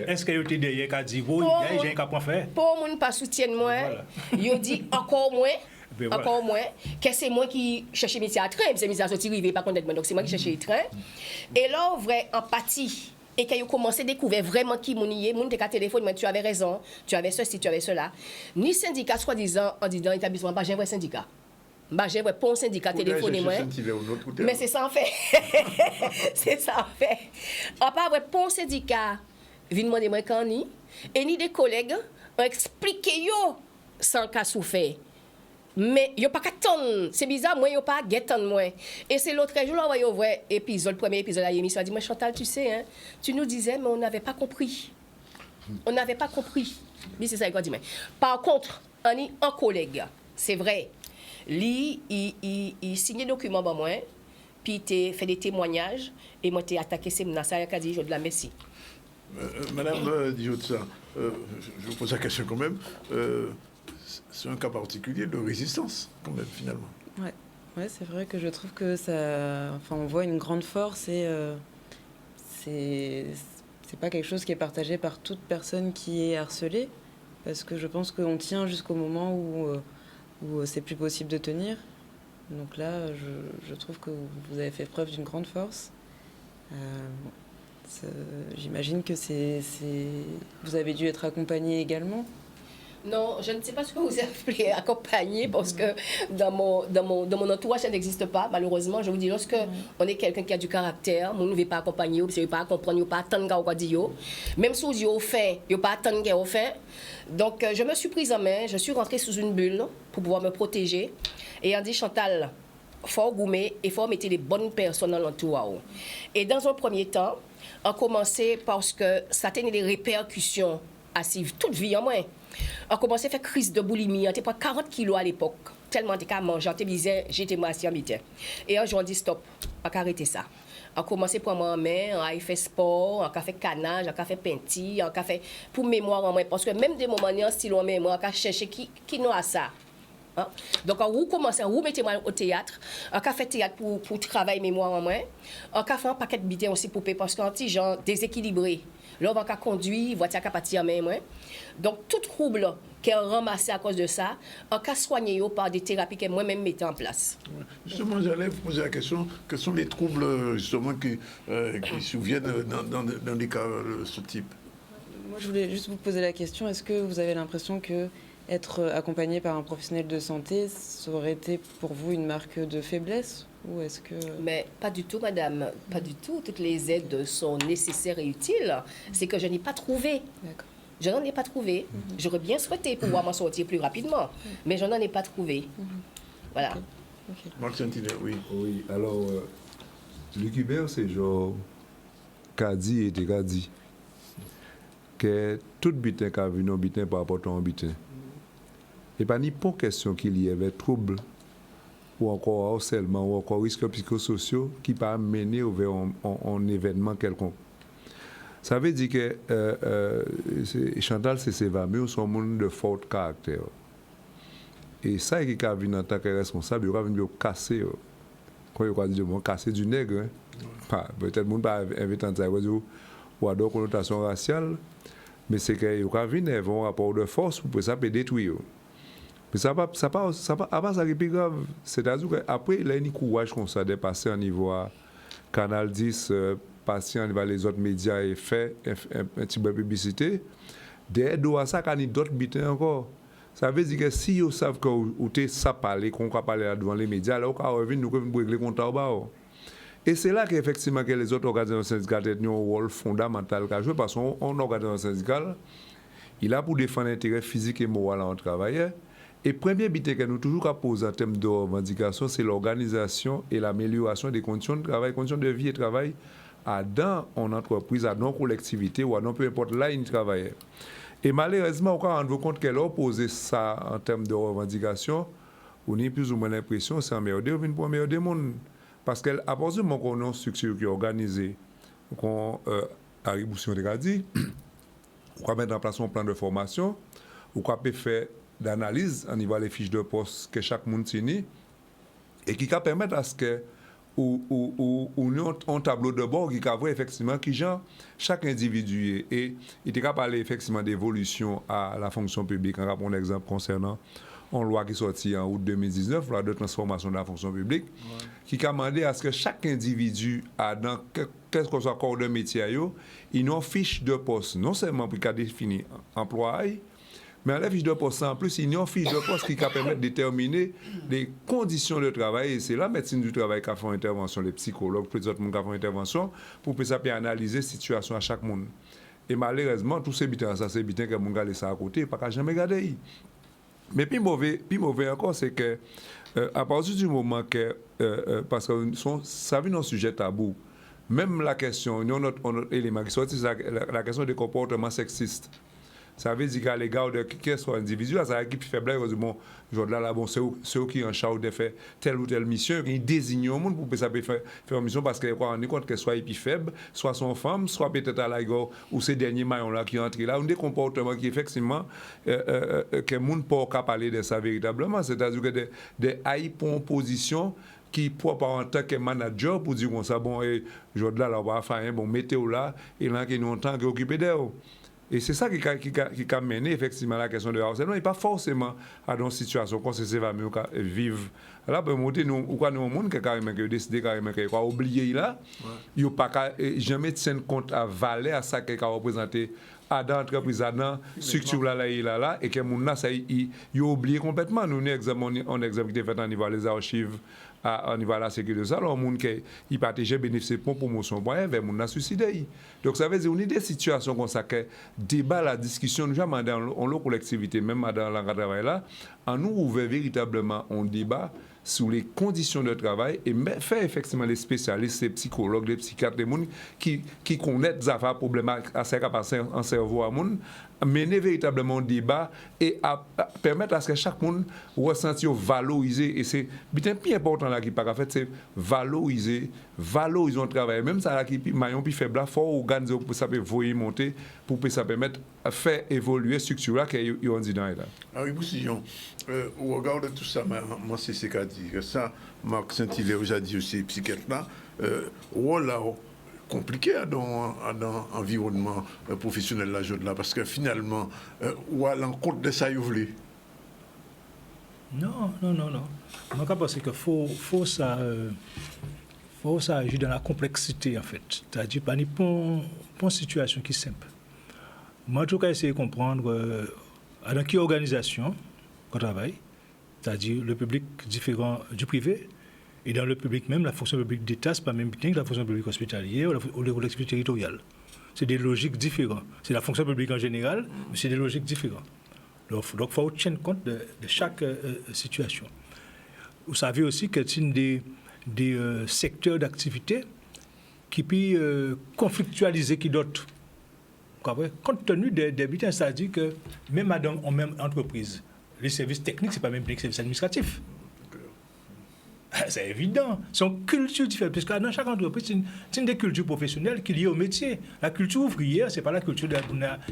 Est-ce que vous êtes derrière qui dit, il y a des gens qui ont fait? Pour moi, pas soutien moi, ils dit encore moins. Encore moins, que c'est moi qui cherche Missa à train, c'est Missa à sortir, il pas connaître, donc c'est moi qui cherche le train. Et là, vrai empathie. Et quand ils ont commencé à découvrir vraiment qui mon y est, mon a téléphone, tu avais raison, tu avais ceci, tu avais cela. Ni syndicat, soi-disant, en disant établissement, j'ai un vrai syndicat. J'ai un vrai bon syndicat téléphoné, moi. Mais c'est ça en fait. C'est ça en fait. On pas vrai bon syndicat, vient demander moi quand ni, et ni des collègues ont expliqué yo sans cas souffert. Mais il n'y a pas qu'à attendre. C'est bizarre, moi, il n'y a pas qu'à attendre, moi. Et c'est l'autre jour, là, on voit le premier épisode de l'émission. On dit, moi, Chantal, tu sais, hein, tu nous disais, mais on n'avait pas compris. On n'avait pas compris. Mais c'est ça qu'on dit. Mais. Par contre, on est un collègue. C'est vrai. Lui, il signe des documents pour moi, puis il fait des témoignages, et moi, il attaqué ces menaces. Il a dit, je de la merci. Madame Diotsa, je vous pose la question quand même. C'est un cas particulier de résistance, quand même, finalement. Ouais, c'est vrai que je trouve que ça... Enfin, on voit une grande force et c'est pas quelque chose qui est partagé par toute personne qui est harcelée, parce que je pense qu'on tient jusqu'au moment où c'est plus possible de tenir. Donc là, je trouve que vous avez fait preuve d'une grande force. J'imagine que vous avez dû être accompagné également. Non, je ne sais pas ce que vous appelez accompagner parce que dans mon entourage, ça n'existe pas, malheureusement. Je vous dis, lorsque on est quelqu'un qui a du caractère, on ne veut pas accompagner, on ne veut pas comprendre, on ne veut pas attendre qu'on dise. Même si vous avez fait, on ne veut pas attendre qu'on fait. Donc, je me suis prise en main, je suis rentrée sous une bulle pour pouvoir me protéger. Et on dit, Chantal, il faut gommer et il faut mettre les bonnes personnes dans l'entourage. Et dans un premier temps, on a commencé parce que ça tenait des répercussions à suivre toute vie en moins. On a commencé à faire crise de boulimie. On était pas 40 kilos à l'époque. Tellement on était qu'à manger, j'étais massée en bité. Et un jour, on dit stop, on a arrêté ça. On a commencé à prendre en main, on a fait sport, on a fait canage, on a fait peinture, on a fait pour mémoire en main. Parce que même des moments, on a style en mémoire, on a cherché qui nous a ça. Donc, on commence à remettre au théâtre. On a fait théâtre pour travailler mémoire en main. On a fait un paquet de bidets aussi pour parce qu'on est gens déséquilibrés. Là, on va conduire, voiture qui partir en main. Donc, tout trouble qui est ramassé à cause de ça, on a soigné par des thérapies que moi-même mettais en place. Justement, j'allais vous poser la question, quels sont les troubles justement qui surviennent dans des cas de ce type? Moi, je voulais juste vous poser la question, est-ce que vous avez l'impression que être accompagné par un professionnel de santé, ça aurait été pour vous une marque de faiblesse ou est-ce que... Mais pas du tout, madame. Pas du tout. Toutes les aides sont nécessaires et utiles. C'est que je n'ai pas trouvé. Je n'en ai pas trouvé. J'aurais bien souhaité pouvoir m'en sortir plus rapidement, mais je n'en ai pas trouvé. Voilà. Marc Saint-Hilaire, oui. Oui, alors, Luc Hubert, c'est genre, qu'a dit et qu'a dit que tout bitin qu'a vu non bitin par rapport à un bitin. Et pas ni pour question qu'il y avait trouble ou encore harcèlement ou encore risques psychosociaux qui peuvent mener vers un événement quelconque. Ça veut dire que Chantal, c'est Sévamé, sont un monde de fort caractère. Et ça, qui a vu en tant que responsable, il a venu casser. Quand il a dit casser du nègre, peut-être que le monde n'a pas invité ça ou à d'autres connotations raciales, mais c'est qu'il a vu un rapport de force pour que ça peut détruire. Mais ça pas ça qui est plus grave. C'est-à-dire qu'après, il a un courage comme ça de passer au niveau à Canal 10, passer au niveau les autres médias et faire un petit peu de publicité. Derrière ça, il y a d'autres butins encore. Ça veut dire que si vous savez que vous avez ça parlé, qu'on va parler devant les médias, là, vous pouvez revenir, nous pouvons régler le compte au bas. Et c'est là qu'effectivement que les autres organisations syndicales ont un rôle fondamental à jouer parce qu'un organisation syndicale, il a pour défendre l'intérêt physique et moral en travailleur. Et le premier but que nous toujours posé en termes de revendication, c'est l'organisation et l'amélioration des conditions de travail, conditions de vie et de travail dans une entreprise, dans une collectivité ou dans peu importe là où il travaille. Et malheureusement, on rend compte qu'elle a opposé ça en termes de revendication, on a plus ou moins l'impression que c'est un meilleur ou une pour meilleur des mondes. Parce qu'à partir du moment qu'on a une structure qui est organisée, qu'on a Boussillon de dit, on va mettre en place un plan de formation, on peut faire d'analyse au niveau des fiches de poste que chaque monde signe et qui va permettre à ce que ou un tableau de bord qui va voir effectivement qui genre chaque individu et il est capable de parler effectivement d'évolution à la fonction publique. On va prendre un exemple concernant une loi qui est sortie en août 2019, loi de transformation de la fonction publique, qui a demandé à ce que chaque individu a dans quel que soit corps de métier, il a une fiche de poste, non seulement pour qu'il définir emploi, mais à la fiche de poste, en plus, il y a une fiche de poste qui permet de déterminer les conditions de travail. Et c'est la médecine du travail qui a fait une intervention, les psychologues, les autres qui ont fait une intervention pour que ça puisse analyser la situation à chaque monde. Et malheureusement, tous ces bitins, ça c'est bitins que mon gars laisse à côté, pas qu'à jamais garder. Mais plus mauvais encore, c'est que à partir du moment que, parce que ça vient d'un sujet tabou, même la question, il y a un autre élément qui sortit, c'est la question des comportements sexistes. Ça veut dire qu'à l'égard de quel soit individu, ça équipe faible, bon, là, bon, c'est eux qui en charge de faire telle ou telle mission, qui désignent au monde pour que ça puisse faire une mission parce qu'elle rend compte qu'elle soit faible, soit son femme, soit peut-être à l'égard ou ces derniers maillons-là qui entrent là, des comportements qui effectivement, que le monde ne peut pas parler de ça véritablement, c'est-à-dire que des haïs pour une position qui pour en tant que manager pour dire bon ça bon et là on va faire un bon météo là et là qui nous en tant qu'occupé d'eux. Et c'est ça qui a mené effectivement à la question de harcèlement. Il n'est pas forcément à une situation comme c'est va mieux vivre. Là, pour monter, nous, ou quoi, nous, au monde qui a décidé carrément qu'il a oublié là, il n'y a pas jamais tenu compte à valer à ça qu'il a représenté à l'entreprise, à la structure là, et que mon là, ça, il a oublié complètement. Nous, on exemple qui est fait au niveau des archives, au niveau de la sécurité de ça, alors, monde qui partageait bénéficier pour promotion, vers mon suicidé. Donc, ça veut dire qu'on a des situations comme ça, que débat, la discussion, nous jamais dans la collectivité, même dans le travail là, en nous ouvert véritablement un débat sur les conditions de travail et faire effectivement les spécialistes, les psychologues, les psychiatres, les gens qui connaissent des affaires problématiques à en cerveau à monde, mener véritablement un débat et à permettre à ce que chaque monde ressente valoriser. Et c'est bien important là qui pas fait, c'est valoriser le travail. Même ça là qui maillon plus faible là, faut organiser pour ça peut voyer monter pour que ça permette à faire évoluer la structure là qu'il y a dit dans là. Ah oui, Boussillon, on regarde tout ça, moi c'est ce qu'a dit, ça, Marc Saint-Hilaire a dit aussi, psychiatre là, là, compliqué dans l'environnement professionnel là, parce que finalement, ou à l'encontre de ça, vous voulez. Non. Moi, je pense qu'il faut ça agir dans la complexité, en fait. C'est-à-dire, pas une situation qui est simple. Moi, en tout cas, essayer de comprendre dans quelle organisation on travaille, c'est-à-dire le public différent du privé, et dans le public même, la fonction publique d'État, ce n'est pas même bien que la fonction publique hospitalière ou les collectivités territoriales. C'est des logiques différentes. C'est la fonction publique en général, mais c'est des logiques différentes. Donc, il faut tenir compte de chaque situation. Vous savez aussi que c'est des secteurs d'activité qui peuvent conflictualiser qui d'autres. Compte tenu des bulletins, c'est-à-dire que même en même entreprise, les services techniques, ce n'est pas même les services administratifs. C'est évident. C'est une culture différente. Parce que dans chaque entreprise, c'est une des cultures professionnelles qui est liée au métier. La culture ouvrière, ce n'est pas la culture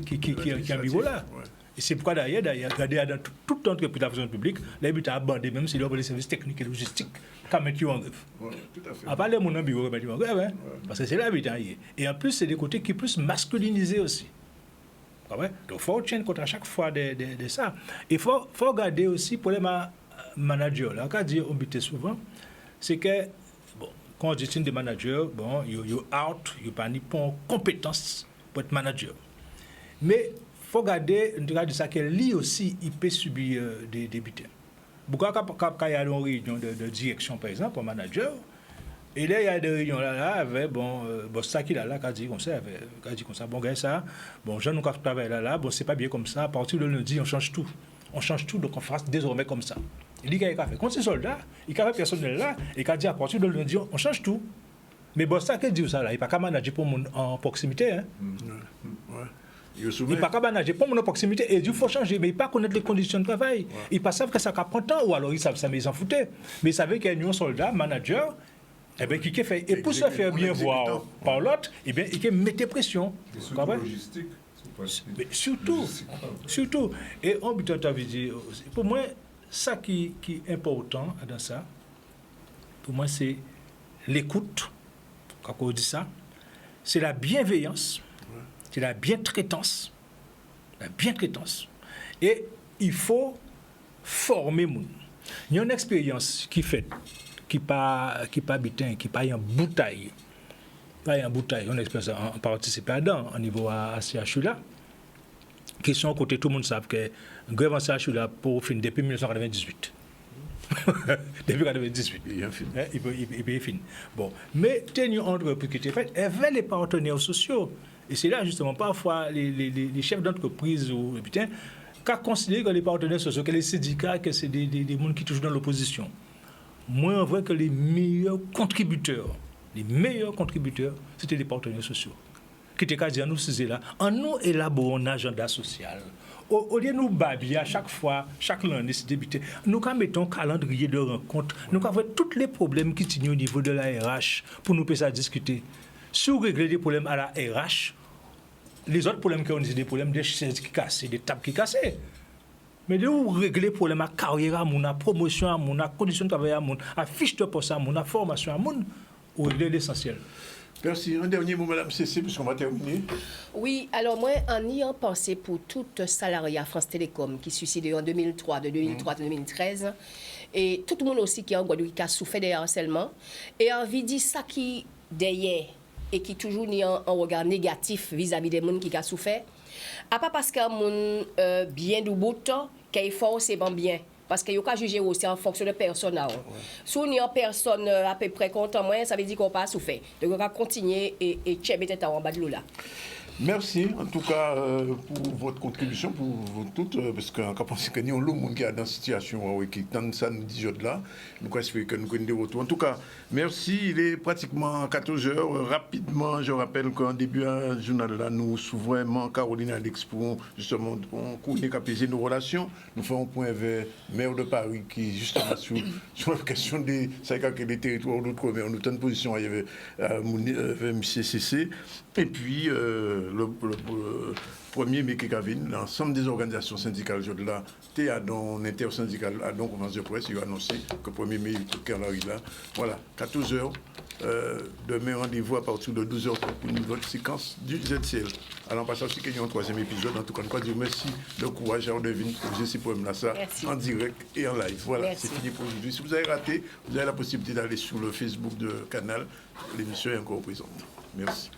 qui est en bureau là. Et c'est pourquoi d'ailleurs, regardez dans toute entreprise de la fonction publique, les buts à bander, même s'il y a des services techniques et logistiques, quand mettre en grève. À part les gens en bureau, mettre en grève, parce que c'est l'habitant. Et en plus, c'est des côtés qui sont plus masculinisés aussi. Donc, il faut tenir compte à chaque fois de ça. Il faut regarder aussi pour les managers. Là, quand on dit on souvent, c'est que, bon, quand on dit des managers, bon, ils sont out, ils n'ont pas ni compétence pour être manager. Mais il faut regarder ça que lui aussi, il peut subir des bulletins. Pourquoi quand il y a une réunion de direction, par exemple, un manager, et là, il y a des réunions là avec, bon, ça qu'il a là, qui a dit comme ça, bon, gars, ça, bon, je nous travaille là, bon, c'est pas bien comme ça, à partir de lundi, on change tout. On change tout, donc on fera désormais comme ça. Il dit qu'il a fait. Quand c'est soldat, il a fait personnel là, et il a dit à partir de lundi, on change tout. Mais bon, ça qu'il dit ça là, il n'a pas qu'à manager pour mon en proximité. Hein. Il n'a pas qu'à manager pour mon en proximité, et il faut changer, mais il n'a pas connaître les conditions de travail. Ouais. Il ne pas savoir que ça prend temps, ou alors il savent ça, mais ils s'en foutaient. Mais il savait qu'il y a un soldat, manager, eh bien, qui fait. Et pour se faire bien voir par l'autre, eh bien, il mettait pression. C'est logistique. Mais surtout. Et on peut dire, pour moi, ça qui est important dans ça, pour moi, c'est l'écoute, quand on dit ça, c'est la bienveillance, c'est la bientraitance. Et il faut former moun. Il y a une expérience qui fait, qui pas bitin, qui pas en bouteille. Pas en bouteille, on a expérience en participer dedans, au niveau à CHU là. Question côté, tout le monde sait que grève en CHU là pour finir depuis 1998. Depuis 1998. Il peut finir. Bon, mais tenue entreprise qui était faite, elle veut les partenaires sociaux. Et c'est là justement parfois les chefs d'entreprise ou putain, qu'à considérer que les partenaires sociaux, que les syndicats, que c'est des gens qui touchent dans l'opposition. Moi, on voit que les meilleurs contributeurs, c'était les partenaires sociaux. Qui étaient qu'à dire, nous, c'est là, en nous élaborons un agenda social. Au lieu de nous babiller à chaque fois, chaque lundi, c'est débuté, nous mettons un calendrier de rencontres, nous avons tous les problèmes qui tiennent au niveau de la RH pour nous faire discuter. Si vous réglez des problèmes à la RH, les autres problèmes qui ont des problèmes des chaises qui cassent, des tables qui cassent. Mais de vous régler les problèmes à carrière, à promotion, à conditions de travail, à fiche de poste, à formation, vous réglez l'essentiel. Merci. Un dernier mot, Madame Cécile, puisqu'on va terminer. Oui, alors moi, en y pensé pour tout salarié à France Télécom qui suicidé en 2003, de 2003 à 2013, et tout le monde aussi qui est en Guadeloupe qui a souffert des harcèlements, et envie de dire ça qui derrière et qui toujours n'y a un regard négatif vis-à-vis des gens qui ont souffert, à pas parce qu'un monde bien du bout de temps, qu'il faut c'est bien. Parce qu'il y a juger aussi en fonction de personne. Si on est en personne à peu près content, ça veut dire qu'on n'a pas souffert. Donc on va continuer et tchéber tête en bas de l'eau là. Merci en tout cas pour votre contribution, pour vous toutes, parce qu'on pense que nous, le monde qui est dans une situation qui tente ça nous dit là, nous espérons que nous connaissons des retours. En tout cas, merci. Il est pratiquement 14 heures. Rapidement, je rappelle qu'en début du journal là, nous souvrons vraiment Caroline Alex pour justement apaiser nos relations. Nous faisons un point vers le maire de Paris qui justement sur la question des territoires d'outre-mer, nous avons une position vers MCCC. Et puis, le 1er mai qui vient, l'ensemble des organisations syndicales, je là, dans l'intersyndicale, à donc conférence de presse, il a annoncé que le 1er mai, il arrive là. Voilà, 14 heures. Demain, rendez-vous à partir de 12h pour une nouvelle séquence du ZCL. Alors, passons aussi qu'il y a un troisième épisode. En tout cas, je dire merci de courage à Ordevine pour poser ces problèmes-là, ça, en direct et en live. Voilà, c'est fini pour aujourd'hui. Si vous avez raté, vous avez la possibilité d'aller sur le Facebook de Canal. L'émission est encore présente. Merci.